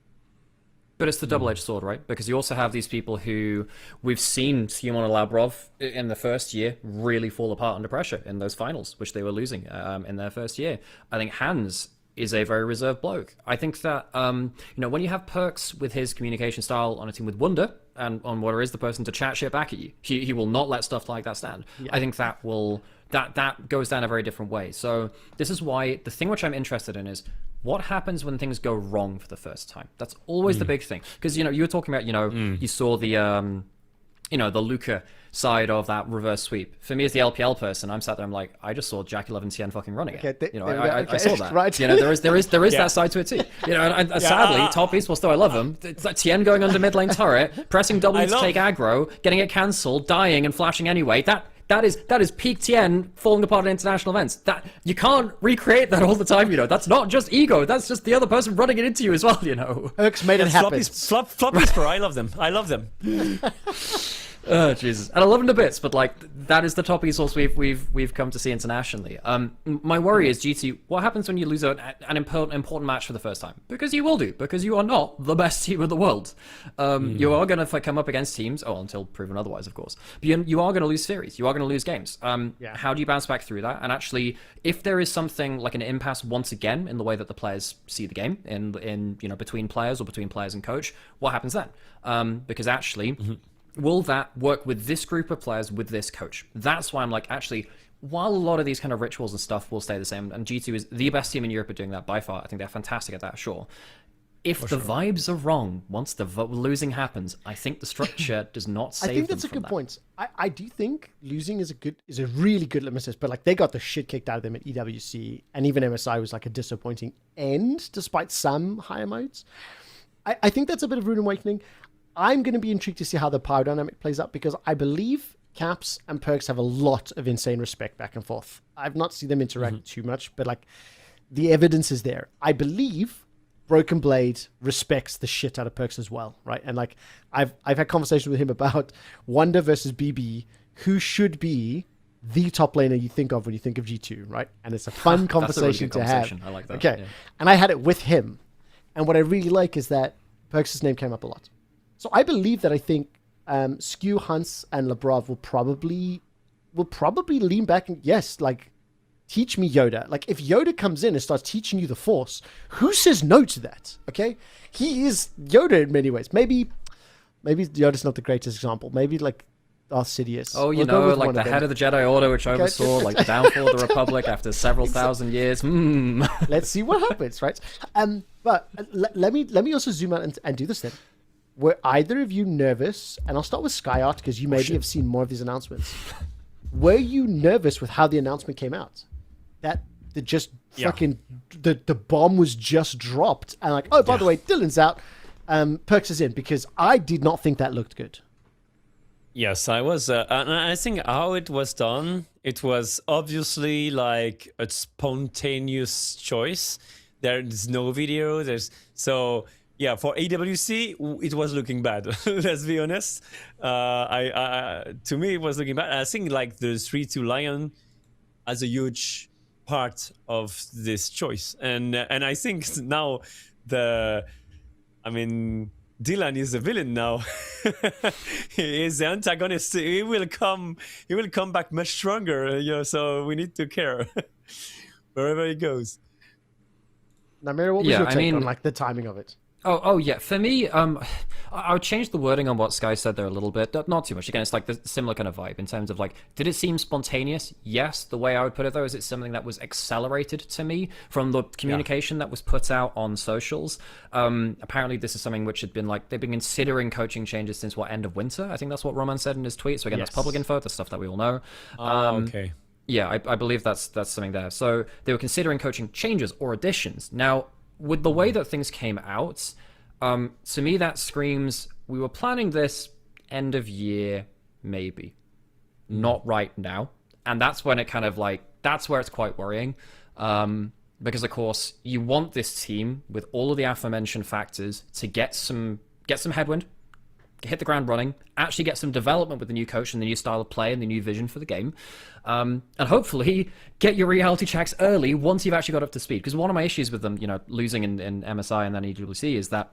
But it's the double-edged sword, right? Because you also have these people who we've seen Skyyart and Labrov in the first year really fall apart under pressure in those finals, which they were losing in their first year. I think Hans is a very reserved bloke. I think that, when you have Perkz with his communication style on a team with Wunder and on Wunder is the person to chat shit back at you, he will not let stuff like that stand. Yeah. I think that will... That goes down a very different way. So this is why the thing which I'm interested in is what happens when things go wrong for the first time. That's always the big thing. Because, you were talking about, you saw the, the Luca side of that reverse sweep. For me as the LPL person, I'm sat there, I'm like, I just saw Jack 11 Tien fucking running it. I saw that. Right. There is that side to it too. And sadly, top esports, though I love them, it's like Tien going under mid lane turret, pressing W to take aggro, getting it cancelled, dying and flashing anyway. That is peak Tien falling apart in international events. That you can't recreate that all the time, That's not just ego. That's just the other person running it into you as well, Perkz made it happen. Floppies, bro. I love them. Oh Jesus, and I love them to bits, but like that is the top esports we've come to see internationally. My worry is G2. What happens when you lose an important match for the first time? Because you will do. Because you are not the best team in the world. You are going to come up against teams. Until proven otherwise, of course. But you are going to lose series. You are going to lose games. How do you bounce back through that? And actually, if there is something like an impasse once again in the way that the players see the game, in between players or between players and coach, what happens then? Because actually. Will that work with this group of players, with this coach? That's why I'm like, actually, while a lot of these kind of rituals and stuff will stay the same, and G2 is the best team in Europe at doing that by far. I think they're fantastic at that, sure. If the vibes are wrong, once the losing happens, I think the structure does not save them. I think that's a good point. I do think losing is a really good litmus test, but like they got the shit kicked out of them at EWC, and even MSI was like a disappointing end, despite some higher modes. I think that's a bit of rude awakening. I'm going to be intrigued to see how the power dynamic plays out because I believe Caps and Perkz have a lot of insane respect back and forth. I've not seen them interact too much, but like the evidence is there. I believe Broken Blade respects the shit out of Perkz as well, right? And like I've had conversations with him about Wunder versus BB, who should be the top laner you think of when you think of G2, right? And it's a fun conversation to have. I like that. Okay. Yeah. And I had it with him. And what I really like is that Perkz' name came up a lot. So I believe that I think Skyu, Hans, and Labrov will probably lean back and teach me Yoda. Like if Yoda comes in and starts teaching you the Force, who says no to that? Okay, he is Yoda in many ways. Maybe Yoda's not the greatest example. Maybe like Darth Sidious. Oh, like the head of the Jedi Order, which oversaw like the downfall of the Republic after several thousand years. Let's see what happens, right? But let me also zoom out and do this then. Were either of you nervous? And I'll start with Skyyart because you maybe have seen more of these announcements. were you nervous with how the announcement came out? That the just fucking the bomb was just dropped, and like, oh, by the way, Dylan's out, Perkz is in, because I did not think that looked good. Yes, I was, and I think how it was done, it was obviously like a spontaneous choice. There's no video. For EWC, it was looking bad. Let's be honest. To me, it was looking bad. I think like the 3-2 Lion has a huge part of this choice, and I think now Dylan is the villain now. He is the antagonist. He will come back much stronger. So we need to care wherever he goes. Nymaera, what was your take on like the timing of it? Oh yeah. For me, I would change the wording on what Sky said there a little bit. Not too much. Again, it's like the similar kind of vibe in terms of like, did it seem spontaneous? Yes. The way I would put it though is it's something that was accelerated to me from the communication that was put out on socials. Apparently this is something which had been like, they've been considering coaching changes since end of winter. I think that's what Roman said in his tweet. So again, that's public info. That's stuff that we all know. Okay. Yeah, I believe that's something there. So they were considering coaching changes or additions. Now, with the way that things came out, to me that screams, we were planning this end of year, maybe. Not right now. And that's when it kind of like, that's where it's quite worrying. Because of course, you want this team with all of the aforementioned factors to get some headwind, hit the ground running, actually get some development with the new coach and the new style of play and the new vision for the game. And hopefully get your reality checks early once you've actually got up to speed. Because one of my issues with them, losing in MSI and then EWC is that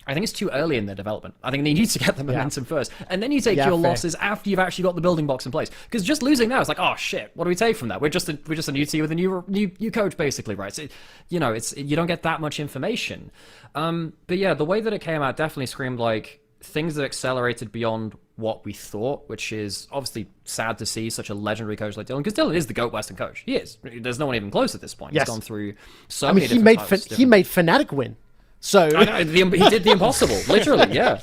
I think it's too early in their development. I think they need to get the momentum first. And then you take your losses after you've actually got the building blocks in place. Because just losing now, it's like, oh shit, what do we take from that? We're just a new team with a new coach, basically, right? So, you don't get that much information. But yeah, the way that it came out definitely screamed like things that accelerated beyond what we thought, which is obviously sad to see such a legendary coach like Dylan, because Dylan is the GOAT Western coach. He is. There's no one even close at this point. He's gone through so many different types. He made Fnatic win. So I know, he did the impossible, literally. Yeah.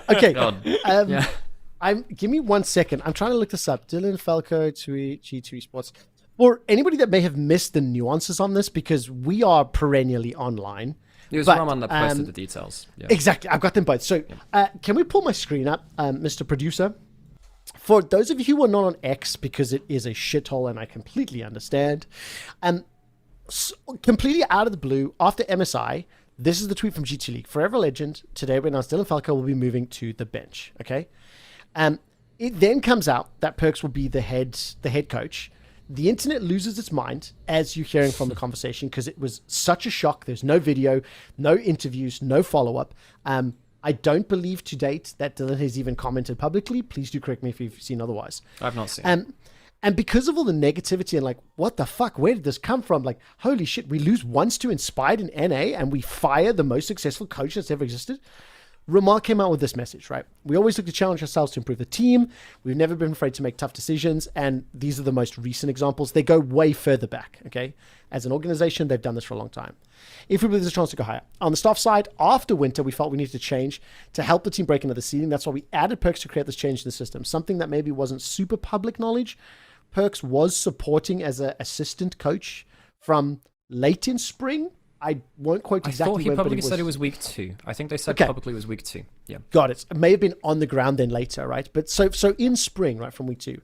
Okay. Give me 1 second. I'm trying to look this up. Dylan Falco to G2 Esports. For anybody that may have missed the nuances on this, because we are perennially online. It was Roman that posted the details. Yeah. Exactly. I've got them both. So can we pull my screen up, Mr. Producer? For those of you who are not on X, because it is a shithole and I completely understand, completely out of the blue, after MSI, this is the tweet from G2 League. Forever Legend, today we announced Dylan Falco will be moving to the bench. Okay. It then comes out that Perkz will be the head coach. The internet loses its mind, as you're hearing from the conversation, because it was such a shock. There's no video, no interviews, no follow-up. I don't believe to date that Dylan has even commented publicly. Please do correct me if you've seen otherwise. I've not seen. And because of all the negativity and like, what the fuck, where did this come from? Like, holy shit, we lose once to Inspired in NA and we fire the most successful coach that's ever existed. Ramar came out with this message, right? We always look to challenge ourselves to improve the team. We've never been afraid to make tough decisions. And these are the most recent examples. They go way further back, okay? As an organization, they've done this for a long time. If we believe there's a chance to go higher. On the staff side, after winter, we felt we needed to change to help the team break into the seeding. That's why we added Perkz to create this change in the system. Something that maybe wasn't super public knowledge. Perkz was supporting as an assistant coach from late in spring. I won't quote exactly when, I thought he publicly said it was week 2. I think they said publicly it was week 2. Yeah. Got it. It may have been on the ground then later, right? But so in spring, right, from week 2.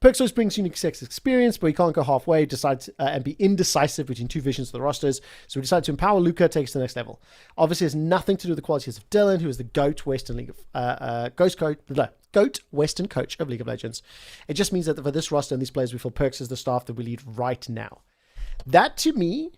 Perkz always brings unique sex experience, but he can't go halfway, decide and be indecisive between two visions of the rosters. So we decided to empower Luca, take us to the next level. Obviously, it has nothing to do with the qualities of Dylan, who is the GOAT Western League of GOAT Western coach of League of Legends. It just means that for this roster and these players, we feel Perkz is the staff that we lead right now. That to me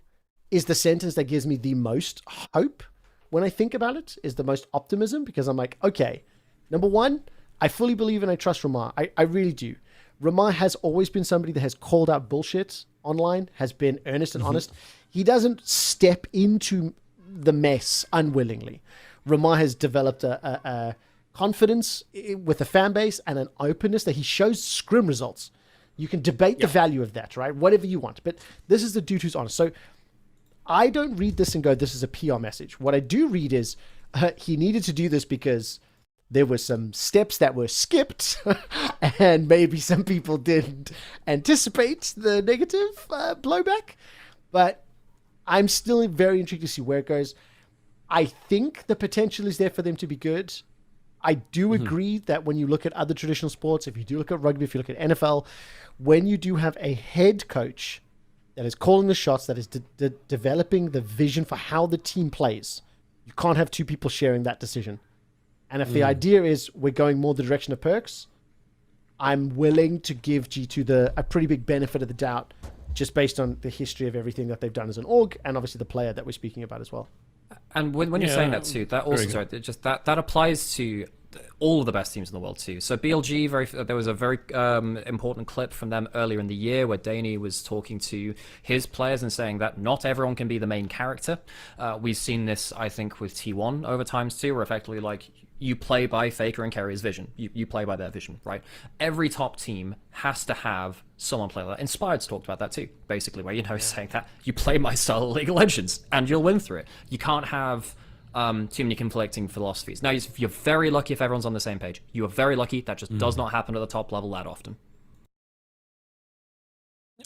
is the sentence that gives me the most hope when I think about it, is the most optimism, because I'm like, okay, number one, I fully believe and I trust Ramar. I really do. Ramar has always been somebody that has called out bullshit online, has been earnest and honest. He doesn't step into the mess unwillingly. Ramar has developed a confidence with a fan base and an openness that he shows scrim results. You can debate the value of that, right? Whatever you want. But this is the dude who's honest. So I don't read this and go, this is a PR message. What I do read is he needed to do this because there were some steps that were skipped, and maybe some people didn't anticipate the negative blowback. But I'm still very intrigued to see where it goes. I think the potential is there for them to be good. I do agree that when you look at other traditional sports, if you do look at rugby, if you look at NFL, when you do have a head coach that is calling the shots, that is developing the vision for how the team plays, you can't have two people sharing that decision. And if the idea is we're going more the direction of Perkz, I'm willing to give G2 a pretty big benefit of the doubt, just based on the history of everything that they've done as an org, and obviously the player that we're speaking about as well. And when you're saying that too, that also that applies to all of the best teams in the world too. So BLG, there was a very important clip from them earlier in the year where Danny was talking to his players and saying that not everyone can be the main character. We've seen this, I think, with T1 over times too, where effectively like you play by Faker and Kerry's vision. You play by their vision, right? Every top team has to have someone play like that. Inspired's talked about that too, basically, where, saying that you play my style of League of Legends and you'll win through it. You can't have too many conflicting philosophies. Now, you're very lucky if everyone's on the same page. You are very lucky. That just does not happen at the top level that often.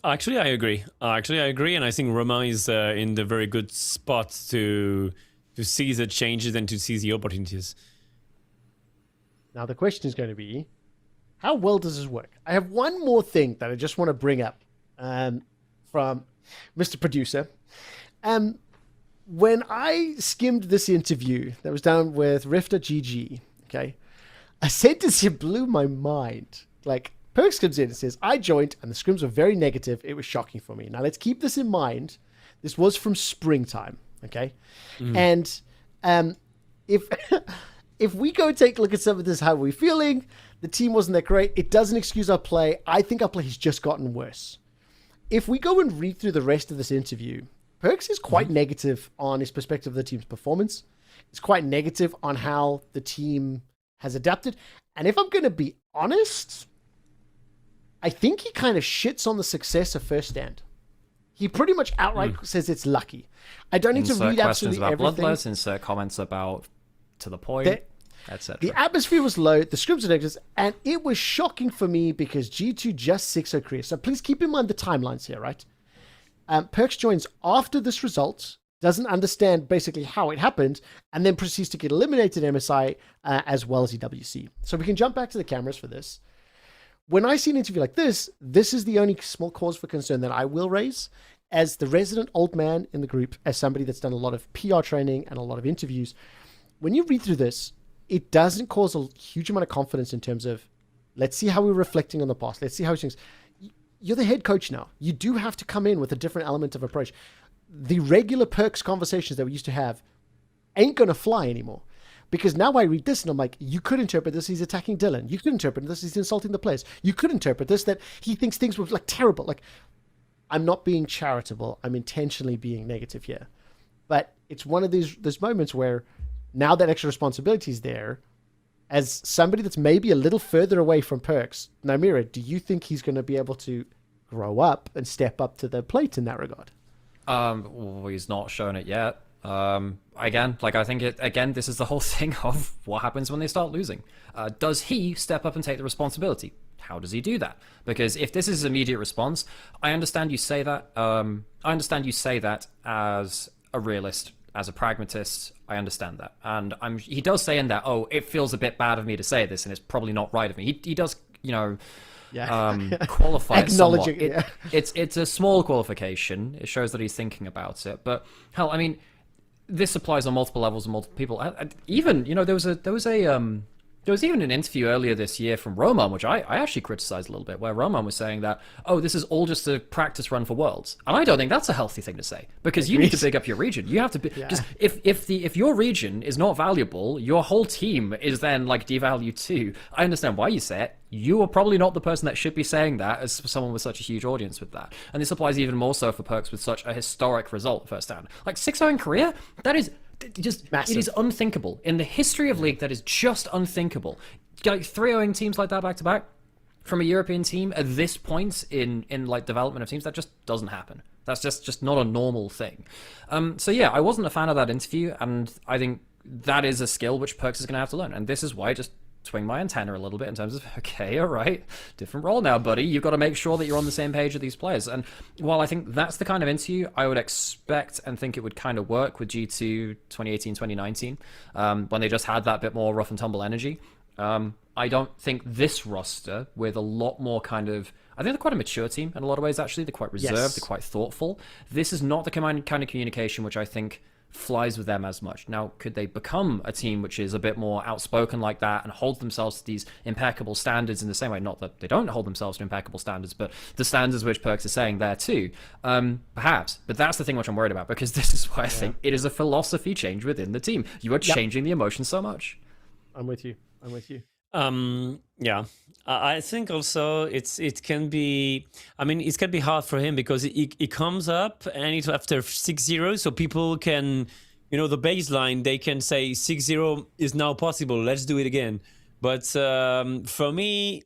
Actually, I agree. And I think Roma is in the very good spot to see the changes and to see the opportunities. Now, the question is going to be, how well does this work? I have one more thing that I just want to bring up from Mr. Producer. When I skimmed this interview that was done with Rifter GG, okay, a sentence here blew my mind. Like, Perkz comes in and says, I joined and the scrims were very negative. It was shocking for me. Now, let's keep this in mind. This was from springtime, okay? And if we go take a look at some of this, how we're feeling, the team wasn't that great. It doesn't excuse our play. I think our play has just gotten worse. If we go and read through the rest of this interview, Perkz is quite negative on his perspective of the team's performance. It's quite negative on how the team has adapted. And if I'm going to be honest, I think he kind of shits on the success of First Stand. He pretty much outright says it's lucky. I don't need to read absolutely everything. Bloodless, insert comments about to the point, etc. The atmosphere was low, the scrims were negative, and it was shocking for me because G2 just 6-0 Korea. So please keep in mind the timelines here, right? Perkz joins after this result, doesn't understand basically how it happened, and then proceeds to get eliminated MSI as well as EWC. So we can jump back to the cameras for this. When I see an interview like this is the only small cause for concern that I will raise as the resident old man in the group, as somebody that's done a lot of PR training and a lot of interviews. When you read through this, it doesn't cause a huge amount of confidence in terms of, let's see how we're reflecting on the past. Let's see how things. You're the head coach now. You do have to come in with a different element of approach. The regular Perkz conversations that we used to have ain't going to fly anymore. Because now I read this and I'm like, you could interpret this, he's attacking Dylan. You could interpret this, he's insulting the players. You could interpret this, that he thinks things were like terrible. Like, I'm not being charitable. I'm intentionally being negative here. But it's one of those moments where now that extra responsibility is there, as somebody that's maybe a little further away from Perkz, Nymaera, do you think he's going to be able to grow up and step up to the plate in that regard? Well, he's not shown it yet. Again, I think this is the whole thing of what happens when they start losing. Does he step up and take the responsibility? How does he do that? Because if this is his immediate response, I understand you say that. I understand you say that as a realist, as a pragmatist. I understand that, and he does say in that, oh, it feels a bit bad of me to say this, and it's probably not right of me. He does, qualify it somewhat. It's a small qualification. It shows that he's thinking about it. But hell, I mean, this applies on multiple levels and multiple people. Even there was even an interview earlier this year from Roman, which I actually criticized a little bit, where Roman was saying that, oh, this is all just a practice run for Worlds. And I don't think that's a healthy thing to say, because you need to big up your region. You have to be, just if your region is not valuable, your whole team is then devalued too. I understand why you say it. You are probably not the person that should be saying that as someone with such a huge audience with that. And this applies even more so for Perkz with such a historic result firsthand. 6-0 in Korea, that is just massive. It is unthinkable in the history of League. That is just unthinkable. 3-0ing teams like that back to back from a European team at this point in development of teams, that just doesn't happen. That's just not a normal thing. So yeah, I wasn't a fan of that interview, and I think that is a skill which Perkz is going to have to learn. And this is why I just swing my antenna a little bit in terms of, okay, all right, different role now, buddy. You've got to make sure that you're on the same page with these players. And while I think that's the kind of interview I would expect and think it would kind of work with G2 2018, 2019, when they just had that bit more rough and tumble energy. I don't think this roster, with a lot more kind of, I think they're quite a mature team in a lot of ways, actually. They're quite reserved, They're quite thoughtful. This is not the kind of communication which I think flies with them as much. Now, could they become a team which is a bit more outspoken like that and hold themselves to these impeccable standards in the same way? Not that they don't hold themselves to impeccable standards, but the standards which Perkz is saying there too. Perhaps. But that's the thing which I'm worried about, because this is why I think it is a philosophy change within the team. You are changing the emotion so much. I'm with you. Yeah, I think also it can be, I mean, it can be hard for him because it comes up and it's after 6-0, so people can, the baseline, they can say 6-0 is now possible, let's do it again. But for me,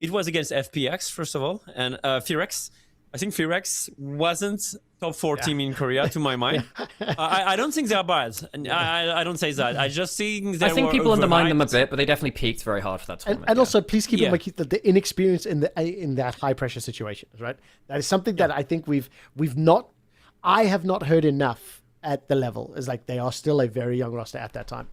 it was against FPX first of all, and Firex. I think Firex wasn't top 4 team in Korea, to my mind. I don't think they're bad. I don't say that. I just think I think people undermine them a bit, but they definitely peaked very hard for that tournament. And also, please keep in mind the inexperience in that high pressure situation, right? That is something that I think I have not heard enough at the level. Is like they are still a very young roster at that time.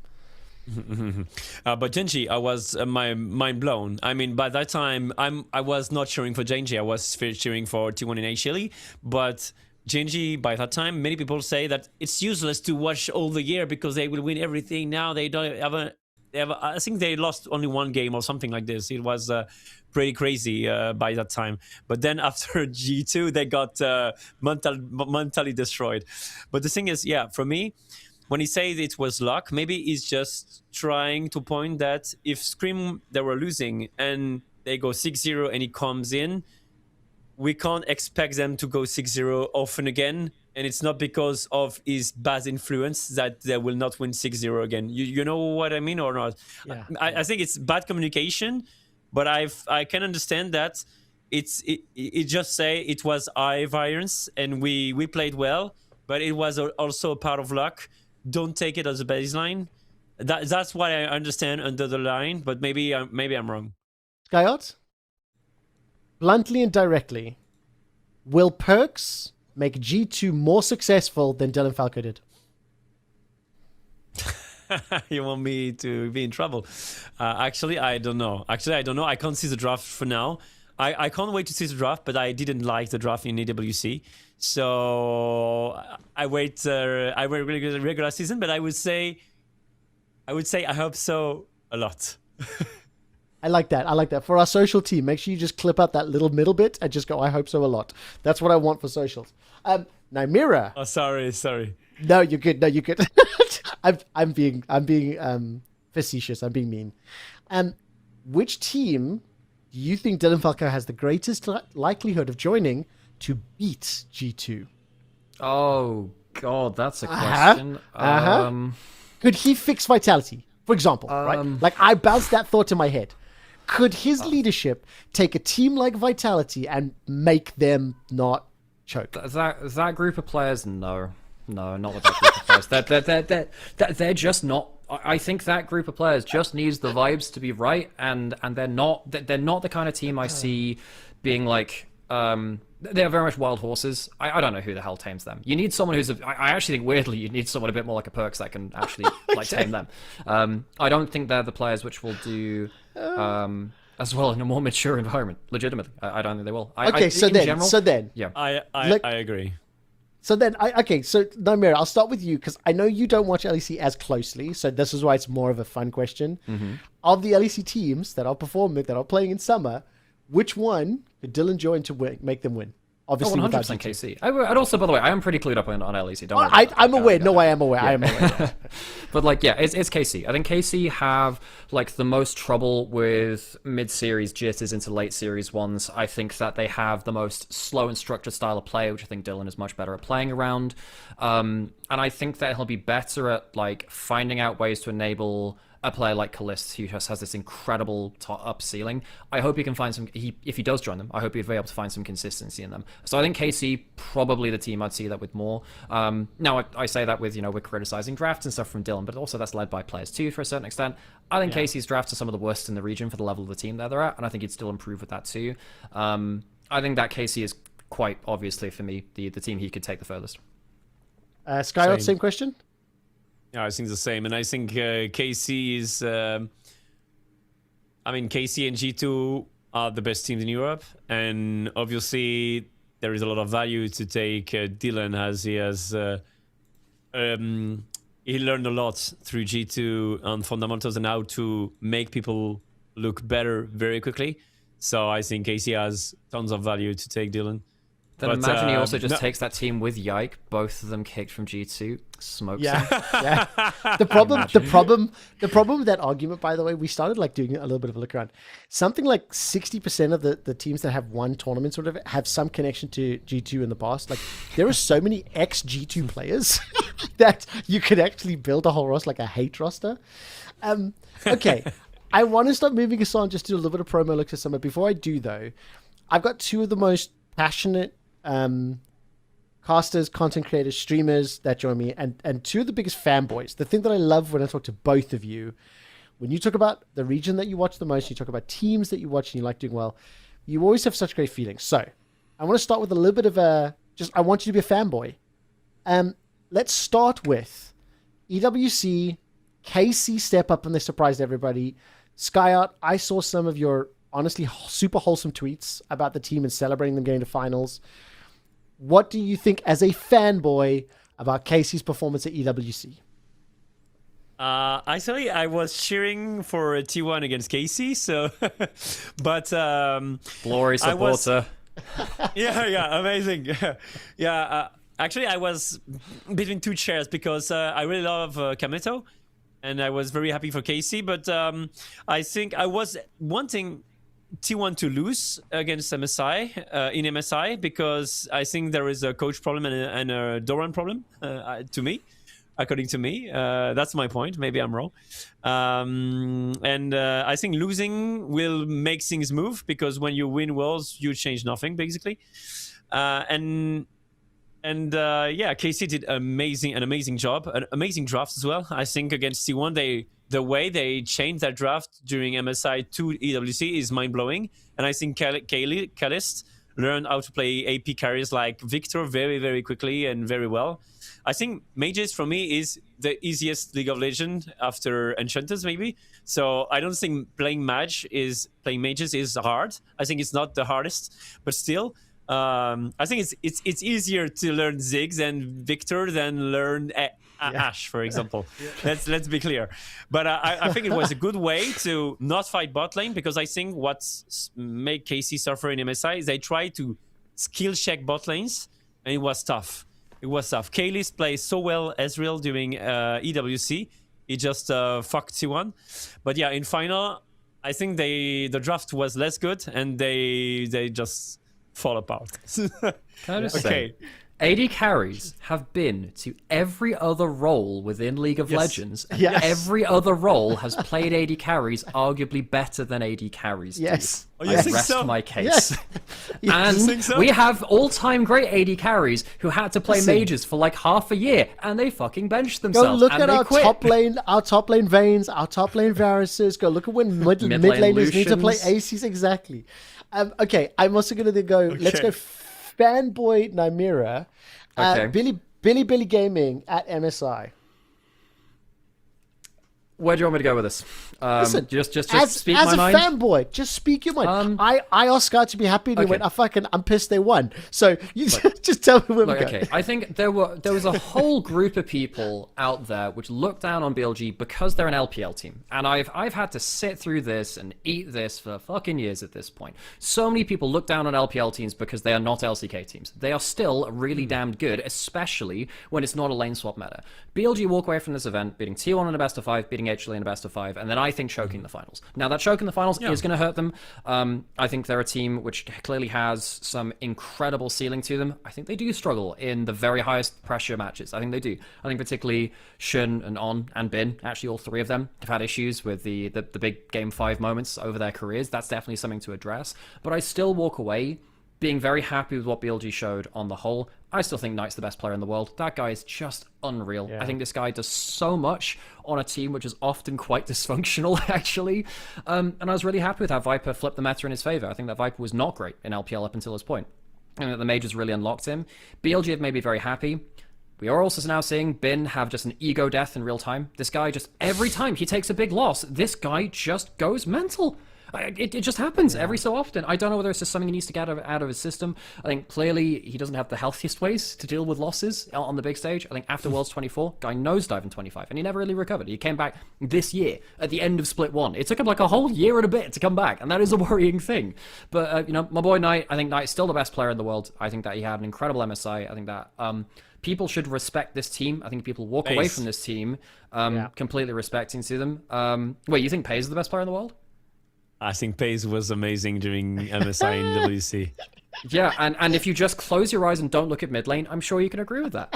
But Genji, I was mind blown. I mean, by that time, I was not cheering for Genji. I was cheering for T1 and Chile. But Genji, by that time, many people say that it's useless to watch all the year because they will win everything. Now they don't I think they lost only one game or something like this. It was pretty crazy by that time. But then after G2, they got mentally destroyed. But the thing is, for me, when he says it was luck, maybe he's just trying to point that if Scream, they were losing and they go 6-0 and he comes in, we can't expect them to go 6-0 often again. And it's not because of his bad influence that they will not win 6-0 again. You know what I mean or not? Yeah. I think it's bad communication, but I can understand that it just say it was high variance and we played well, but it was also a part of luck. Don't take it as a baseline. That's what I understand under the line, but maybe I'm wrong. Skyyart, bluntly and directly, will Perkz make G2 more successful than Dylan Falco did? You want me to be in trouble? Actually, I don't know. I can't see the draft for now. I can't wait to see the draft, but I didn't like the draft in EWC. So I wait regular season, but I would say I hope so a lot. I like that. For our social team, make sure you just clip out that little middle bit and just go, I hope so a lot. That's what I want for socials. Nymaera. Oh, sorry. No, you're good. I'm being facetious. I'm being mean. Which team do you think Dylan Falco has the greatest likelihood of joining to beat G2? Oh God, that's a question. Could he fix Vitality, for example? Right? Like I bounced that thought in my head. Could his leadership take a team like Vitality and make them not choke? That group of players, no, not with that group of players. They're just not. I think that group of players just needs the vibes to be right, and they're not the kind of team I see being like. They're very much wild horses. I don't know who the hell tames them. You need someone who's I actually think weirdly you need someone a bit more like a Perkz that can actually like tame them. I don't think they're the players which will do as well in a more mature environment. Legitimately, I don't think they will. So then, yeah, I agree. So then, so Nymaera, I'll start with you because I know you don't watch LEC as closely, so this is why it's more of a fun question. Mm-hmm. Of the LEC teams that are performing, that are playing in summer, which one could Dylan join to make them win? Obviously, 100% KC. I'd also, by the way, I am pretty clued up on LEC. Don't worry. I'm aware. No, I am aware. I am aware. But like, yeah, it's KC. I think KC have like the most trouble with mid-series jitters into late series ones. I think that they have the most slow and structured style of play, which I think Dylan is much better at playing around. And I think that he'll be better at like finding out ways to enable a player like Kalist, who just has this incredible up ceiling. I hope he can find some. If he does join them, I hope he'll be able to find some consistency in them. So I think KC probably the team I'd see that with more. Now I say that with we're criticizing drafts and stuff from Dylan, but also that's led by players too for a certain extent. I think KC's drafts are some of the worst in the region for the level of the team that they're at, and I think he'd still improve with that too. I think that KC is quite obviously for me the team he could take the furthest. Skyyart, same question. Yeah, I think the same, and I think KC is. KC and G2 are the best teams in Europe, and obviously there is a lot of value to take Dylan, as he has. He learned a lot through G2 on fundamentals and how to make people look better very quickly. So I think KC has tons of value to take Dylan. Then imagine he also just takes that team with Yike, both of them kicked from G2, smokes them. Yeah. The problem with that argument, by the way, we started like doing a little bit of a look around. Something like 60% of the teams that have won tournaments sort of have some connection to G2 in the past. Like there are so many ex G2 players that you could actually build a whole roster, like a hate roster. Okay. I want to start moving us on, just do a little bit of promo looks at Summer. Before I do though, I've got two of the most passionate casters, content creators, streamers that join me, and two of the biggest fanboys. The thing that I love when I talk to both of you, when you talk about the region that you watch the most, you talk about teams that you watch and you like doing well, you always have such great feelings. So I want to start with a little bit of I want you to be a fanboy. Let's start with EWC. KC step up and they surprised everybody. Skyyart, I saw some of your honestly super wholesome tweets about the team and celebrating them getting to finals. What do you think as a fanboy about KC's performance at EWC? Actually, I was cheering for T1 against KC, so but glory supporter. Yeah, amazing. Actually, I was between two chairs because I really love Kameto, and I was very happy for KC, but I think I was wanting T1 to lose against MSI in MSI because I think there is a coach problem and a Doran problem according to me. That's my point. Maybe I'm wrong. And I think losing will make things move because when you win worlds, you change nothing basically. KC did an amazing job, an amazing draft as well. I think against T1, the way they changed that draft during MSI to EWC is mind-blowing. And I think Kalist learned how to play AP carries like Victor very, very quickly and very well. I think Mages for me is the easiest League of Legends after Enchanters maybe. So I don't think playing Mages is hard. I think it's not the hardest, but still, I think it's easier to learn Ziggs and Victor than learn Ashe, for example. Let's be clear. But I think it was a good way to not fight bot lane because I think what made KC suffer in MSI is they tried to skill check bot lanes and it was tough. Kalist plays so well Ezreal during EWC. He just fucked T1. But yeah, in final, I think the draft was less good and they just fall apart. Can I just say, AD carries have been to every other role within League of Legends, and every other role has played AD carries arguably better than AD carries. Yes. Do. I rest my case. And we have all-time great AD carries who had to play mages for like half a year, and they fucking benched themselves. Go look and at they our quit. top lane Vaynes, our top lane Varuses. Go look at when mid laners need to play ACs exactly. Okay, I'm also going to go. Let's go fanboy Nymaera. Billy Gaming at MSI. Where do you want me to go with this? Listen, just speak my mind. As a fanboy, just speak your mind. I asked Scott to be happy and he went, I'm pissed they won. So you just tell me where we go. Okay, I think there was a whole group of people out there which looked down on BLG because they're an LPL team. And I've had to sit through this and eat this for fucking years at this point. So many people look down on LPL teams because they are not LCK teams. They are still really damned good, especially when it's not a lane swap meta. BLG walk away from this event, beating T1 in a best of 5, beating HLE in a best of 5, and then I think choking the finals. Now, that choke in the finals is going to hurt them. I think they're a team which clearly has some incredible ceiling to them. I think they do struggle in the very highest pressure matches. I think they do. I think particularly Shun and On and Bin, actually all three of them, have had issues with the big Game 5 moments over their careers. That's definitely something to address. But I still walk away being very happy with what BLG showed on the whole. I still think Knight's the best player in the world. That guy is just unreal. I think this guy does so much on a team which is often quite dysfunctional, actually. And I was really happy with how Viper flipped the meta in his favor. I think that Viper was not great in LPL up until this point, and that the majors really unlocked him. BLG have made me very happy. We are also now seeing Bin have just an ego death in real time. This guy just, every time he takes a big loss, this guy just goes mental. It just happens every so often. I don't know whether it's just something he needs to get out of his system. I think clearly he doesn't have the healthiest ways to deal with losses on the big stage. I think after Worlds 24, guy nosedived in 25, and he never really recovered. He came back this year at the end of Split 1. It took him like a whole year and a bit to come back, and that is a worrying thing. But, my boy Knight, I think Knight's still the best player in the world. I think that he had an incredible MSI. I think that people should respect this team. I think people walk away from this team completely respecting to them. Wait, you think Paze is the best player in the world? I think Perkz was amazing during MSI and EWC. Yeah, and if you just close your eyes and don't look at mid lane, I'm sure you can agree with that.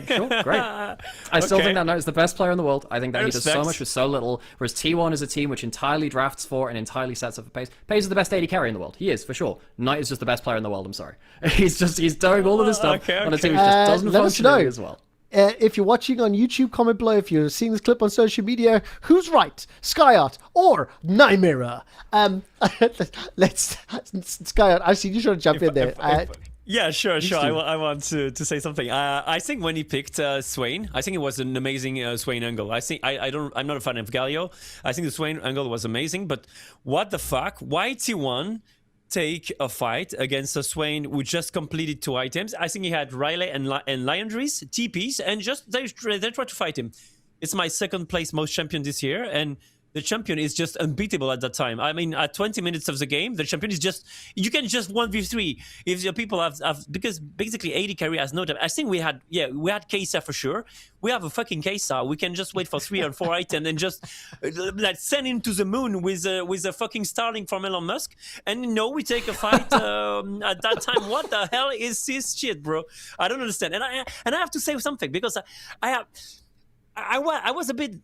Sure, great. I still think that Knight is the best player in the world. I think that he does so much with so little, whereas T1 is a team which entirely drafts for and entirely sets up for Perkz. Perkz is the best AD carry in the world. He is, for sure. Knight is just the best player in the world, I'm sorry. He's doing all of this stuff on a team which just doesn't function as well. If you're watching on YouTube, comment below. If you're seeing this clip on social media, who's right, Skyyart or Nymaera? Let's Skyyart. I see you trying to jump in there. Yeah, sure. I want to say something. I think when he picked Swain, I think it was an amazing Swain angle. I'm not a fan of Galio. I think the Swain angle was amazing, but what the fuck? Why T1 take a fight against a Swain who just completed 2 items? I think he had Riley and Liandry's TPs, and just they tried to fight him. It's my second place most champion this year, and the champion is just unbeatable at that time. I mean, at 20 minutes of the game, the champion is just, you can just 1v3 if your people have because basically AD carry has no time. I think we had Kesa for sure. We have a fucking Kesa. We can just wait for 3 or 4 items and just like send him to the moon with a fucking Starlink from Elon Musk. And we take a fight at that time. What the hell is this shit, bro? I don't understand. And I have to say something, because I was a bit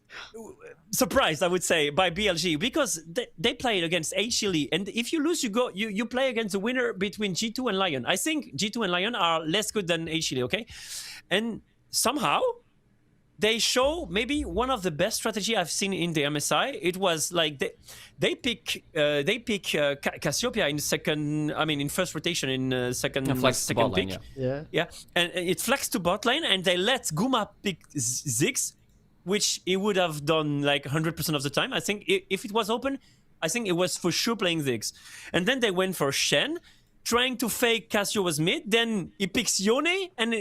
surprised, I would say, by BLG, because they played against HLE, and if you lose, you play against the winner between G2 and Lion. I think G2 and Lion are less good than HLE, okay? And somehow they show maybe one of the best strategy I've seen in the MSI. It was like they pick Cassiopeia in second. I mean, in first rotation in second pick. Lane, yeah, and it flexed to bot lane, and they let Guma pick Ziggs, which he would have done like 100% of the time. I think if it was open, I think it was for sure playing Ziggs. And then they went for Shen, trying to fake Cassio was mid. Then he picks Yone, and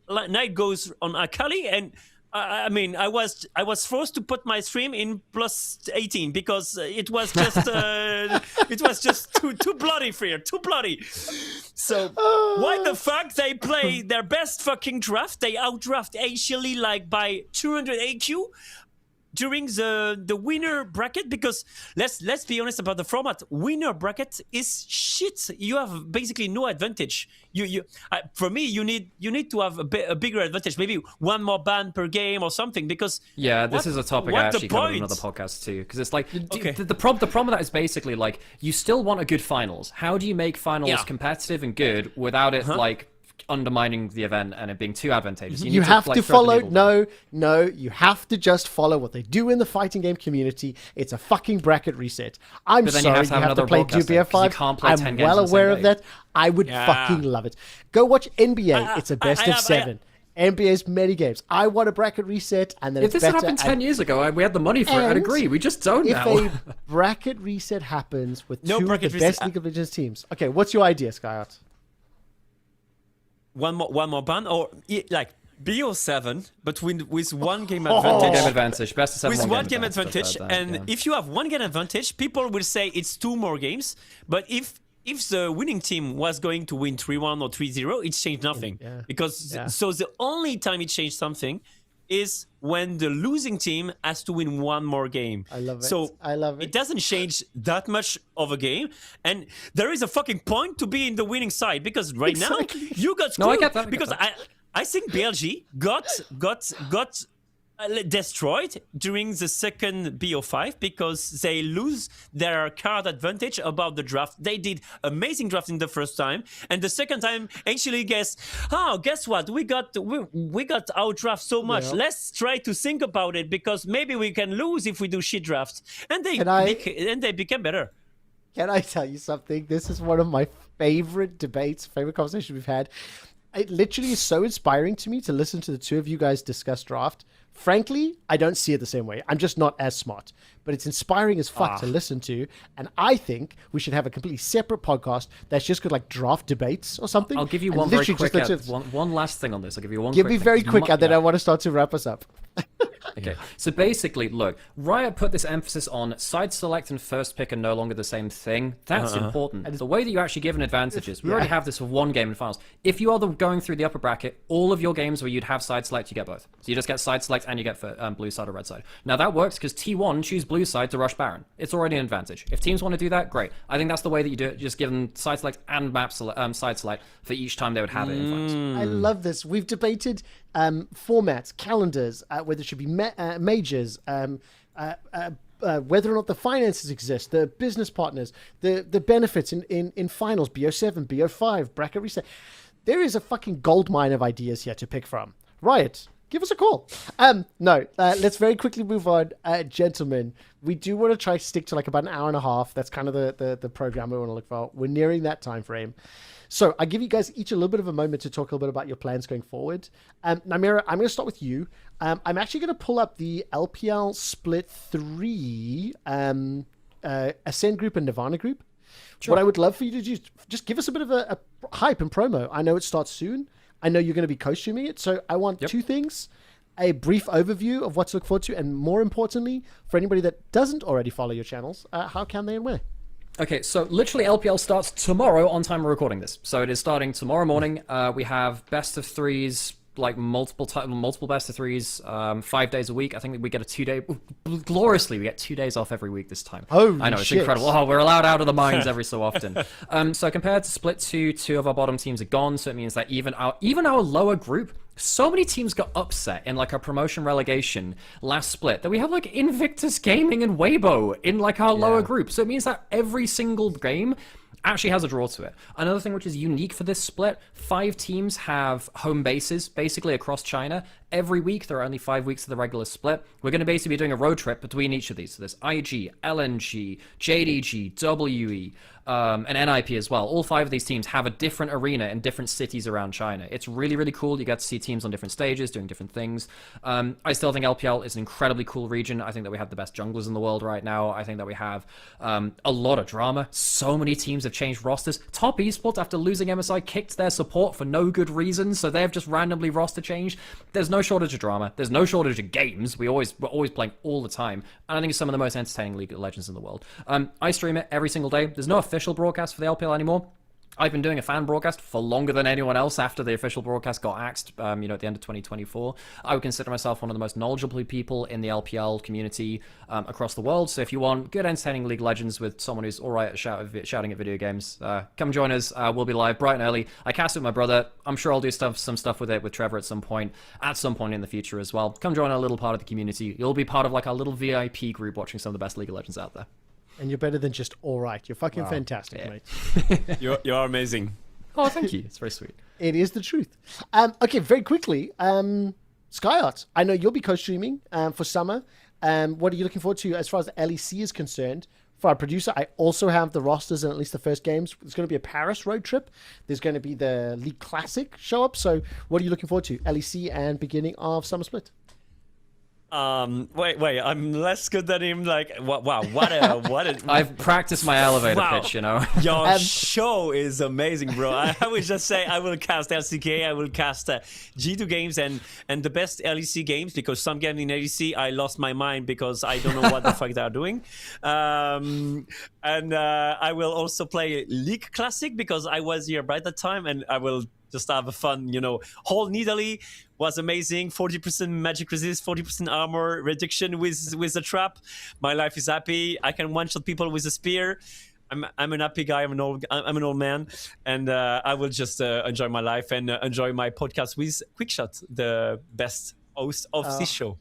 Knight goes on Akali, and I mean, I was forced to put my stream in plus 18 because it was just too bloody here, too bloody. So why the fuck they play their best fucking draft? They outdraft HLE like by 200 AQ during the winner bracket, because let's be honest about the format. Winner bracket is shit. You have basically no advantage. For me, you need to have a bigger advantage. Maybe one more ban per game or something. Because this is a topic I actually covered in another podcast too. Because it's like the problem with that is basically like you still want a good finals. How do you make finals competitive and good without it like undermining the event and it being too advantageous? You have to follow. No, you have to just follow what they do in the fighting game community. It's a fucking bracket reset. I'm sorry, you have to play GBF5. I'm well aware of that. I would fucking love it. Go watch NBA. It's a best of 7. NBA's many games. I want a bracket reset, and then if this had happened 10 years ago, we had the money for it. I'd agree. We just don't now. If a bracket reset happens with two of the best League of Legends teams, okay, what's your idea, Skyyart? One more ban, or like BO7, but with 1 game advantage. 1 game advantage, best of 7. With 1 game advantage, if you have 1 game advantage, people will say it's 2 more games. But if the winning team was going to win 3-1 or 3-0, it changed nothing. So the only time it changed something is when the losing team has to win one more game. I love it. So I love it. It doesn't change that much of a game, and there is a fucking point to be in the winning side, because now you got screwed. No, I get that. Because I think BLG got destroyed during the second BO5 because they lose their card advantage about the draft. They did amazing draft in the first time, and the second time actually guess what, we got our draft so much. Yeah. Let's try to think about it, because maybe we can lose if we do shit drafts, and they became better. Can I tell you something? This is one of my favorite debates, favorite conversations we've had. It literally is so inspiring to me to listen to the two of you guys discuss draft. Frankly, I don't see it the same way. I'm just not as smart. But it's inspiring as fuck to listen to. And I think we should have a completely separate podcast that's just got like draft debates or something. I'll give you and one very literally quick, just one last thing on this. I'll give you one Give quick me thing. very quick, and then I want to start to wrap us up. Okay, so basically, look, Riot put this emphasis on side select and first pick are no longer the same thing. That's important. The way that you actually give an advantage is, we already have this for one game in finals. If you are going through the upper bracket, all of your games where you'd have side select, you get both. So you just get side select and you get blue side or red side. Now that works because T1 choose blue side to rush Baron. It's already an advantage. If teams want to do that, great. I think that's the way that you do it. Just give them side select and side select for each time they would have it in finals. I love this. We've debated formats, calendars, whether it should be majors, whether or not the finances exist, the business partners, the benefits in finals, BO7, BO5, bracket reset. There is a fucking goldmine of ideas here to pick from. Riot, give us a call. Let's very quickly move on. Gentlemen, we do want to try to stick to like about an hour and a half. That's kind of the program we want to look for. We're nearing that time frame. So I give you guys each a little bit of a moment to talk a little bit about your plans going forward. Nymaera, I'm going to start with you. I'm actually going to pull up the LPL Split 3 Ascend group and Nirvana group. Sure. What I would love for you to do, just give us a bit of a hype and promo. I know it starts soon. I know you're going to be co-streaming it. So I want two things. A brief overview of what to look forward to. And more importantly, for anybody that doesn't already follow your channels, how can they and where? Okay, so literally LPL starts tomorrow on time we're recording this. So it is starting tomorrow morning. We have best of threes, like multiple best of threes, 5 days a week. I think we get a 2 day, gloriously, we get 2 days off every week this time. Oh, I know, it's shit. incredible. Oh, we're allowed out of the mines every so often. So compared to Split 2, 2 of our bottom teams are gone. So it means that even our lower group, so many teams got upset in like our promotion relegation last split that we have like Invictus Gaming and Weibo in like our lower group. So it means that every single game actually has a draw to it. Another thing which is unique for this split, 5 teams have home bases basically across China. Every week, there are only 5 weeks of the regular split. We're going to basically be doing a road trip between each of these. So there's IG, LNG, JDG, WE, and NIP as well. All 5 of these teams have a different arena in different cities around China. It's really, really cool. You get to see teams on different stages doing different things. I still think LPL is an incredibly cool region. I think that we have the best junglers in the world right now. I think that we have a lot of drama. So many teams have changed rosters. Top Esports, after losing MSI, kicked their support for no good reason, so they've just randomly roster changed. There's no shortage of drama. There's no shortage of games. We're always playing all the time. And I think it's some of the most entertaining League of Legends in the world. I stream it every single day. There's no official broadcast for the LPL anymore. I've been doing a fan broadcast for longer than anyone else after the official broadcast got axed, at the end of 2024. I would consider myself one of the most knowledgeable people in the LPL community across the world. So if you want good, entertaining League of Legends with someone who's all right at shouting at video games, come join us. We'll be live bright and early. I cast it with my brother. I'm sure I'll do some stuff with it with Trevor at some point in the future as well. Come join our little part of the community. You'll be part of like our little VIP group watching some of the best League of Legends out there. And you're better than just all right. You're fucking fantastic, mate. You're amazing. Oh, thank you. It's very sweet. It is the truth. Okay, very quickly, Skyyart, I know you'll be co-streaming for summer. What are you looking forward to as far as the LEC is concerned? For our producer, I also have the rosters and at least the first games. There's going to be a Paris road trip. There's going to be the League Classic show up. So what are you looking forward to? LEC and beginning of Summer Split. Wait, I'm less good than him. Like, wow, what a I've practiced my elevator pitch, you know. Your show is amazing, bro. I would just say I will cast LCK, I will cast G2 games and the best LEC games, because some games in LEC I lost my mind because I don't know what the fuck they are doing. And I will also play League Classic because I was here by the time, and I will just have a fun, Whole Nidalee was amazing. 40% magic resist, 40% armor reduction with a trap. My life is happy. I can one-shot people with a spear. I'm an happy guy. I'm an old man, and I will just enjoy my life and enjoy my podcast with Quickshot, the best host of this show.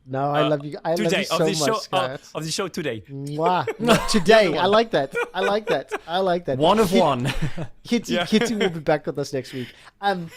No, I love you. I love you so much, Skyyart. Of the show today. Mwah. Today, I like that. I like that. One of one. Kitty will be back with us next week.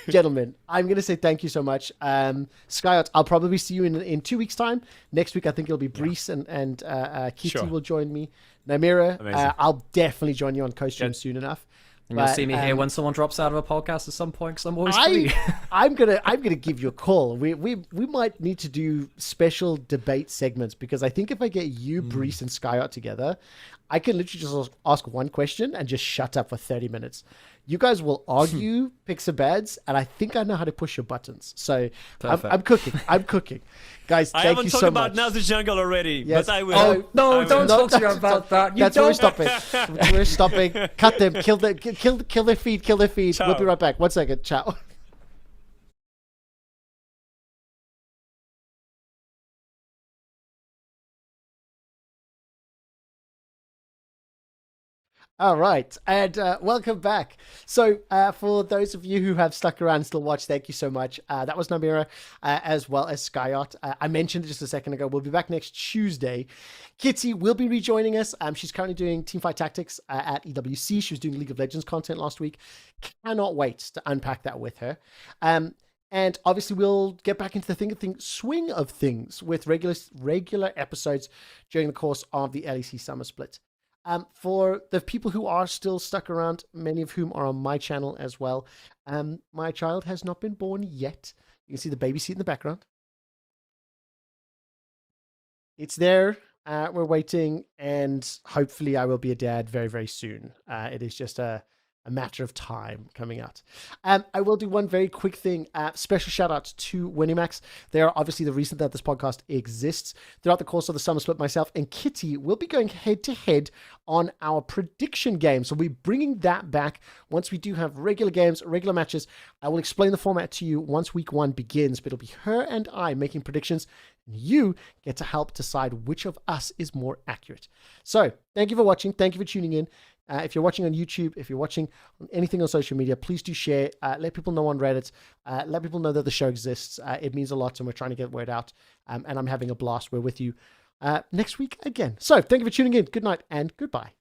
Gentlemen, I'm going to say thank you so much. Skyyart, I'll probably see you in 2 weeks' time. Next week, I think it'll be Brees and Kitty will join me. Nymaera, I'll definitely join you on co-stream soon enough. And you'll see me here when someone drops out of a podcast at some point, because I'm always free. I'm gonna give you a call. We might need to do special debate segments, because I think if I get you, Brees, and Skyyart together, I can literally just ask one question and just shut up for 30 minutes. You guys will argue, pick some bads, and I think I know how to push your buttons. So I'm cooking. Guys, I thank you so much. haven't talked about Now the Jungle already, but I will. Oh, no, don't talk to you about that. That's where we're stopping. We're stopping. Cut them. Kill their feed. Ciao. We'll be right back. 1 second. Ciao. All right, and welcome back. So for those of you who have stuck around and still watch, thank you so much. That was Nymaera, as well as Skyyart. I mentioned it just a second ago. We'll be back next Tuesday. Kitty will be rejoining us. She's currently doing Teamfight Tactics at EWC. She was doing League of Legends content last week. Cannot wait to unpack that with her. And obviously, we'll get back into the swing of things with regular episodes during the course of the LEC Summer Split. For the people who are still stuck around, many of whom are on my channel as well, my child has not been born yet. You can see the baby seat in the background. It's there. We're waiting, and hopefully I will be a dad very, very soon. It is just a matter of time coming out. I will do one very quick thing. Special shout out to Winnimax. They are obviously the reason that this podcast exists. Throughout the course of the Summer Split, myself and Kitty will be going head to head on our prediction game. So we're bringing that back once we do have regular games, regular matches. I will explain the format to you once week 1 begins, but it'll be her and I making predictions. And you get to help decide which of us is more accurate. So thank you for watching. Thank you for tuning in. If you're watching on YouTube, if you're watching on anything on social media, please do share. Let people know on Reddit. Let people know that the show exists. It means a lot, and we're trying to get word out. And I'm having a blast. We're with you next week again. So thank you for tuning in. Good night and goodbye.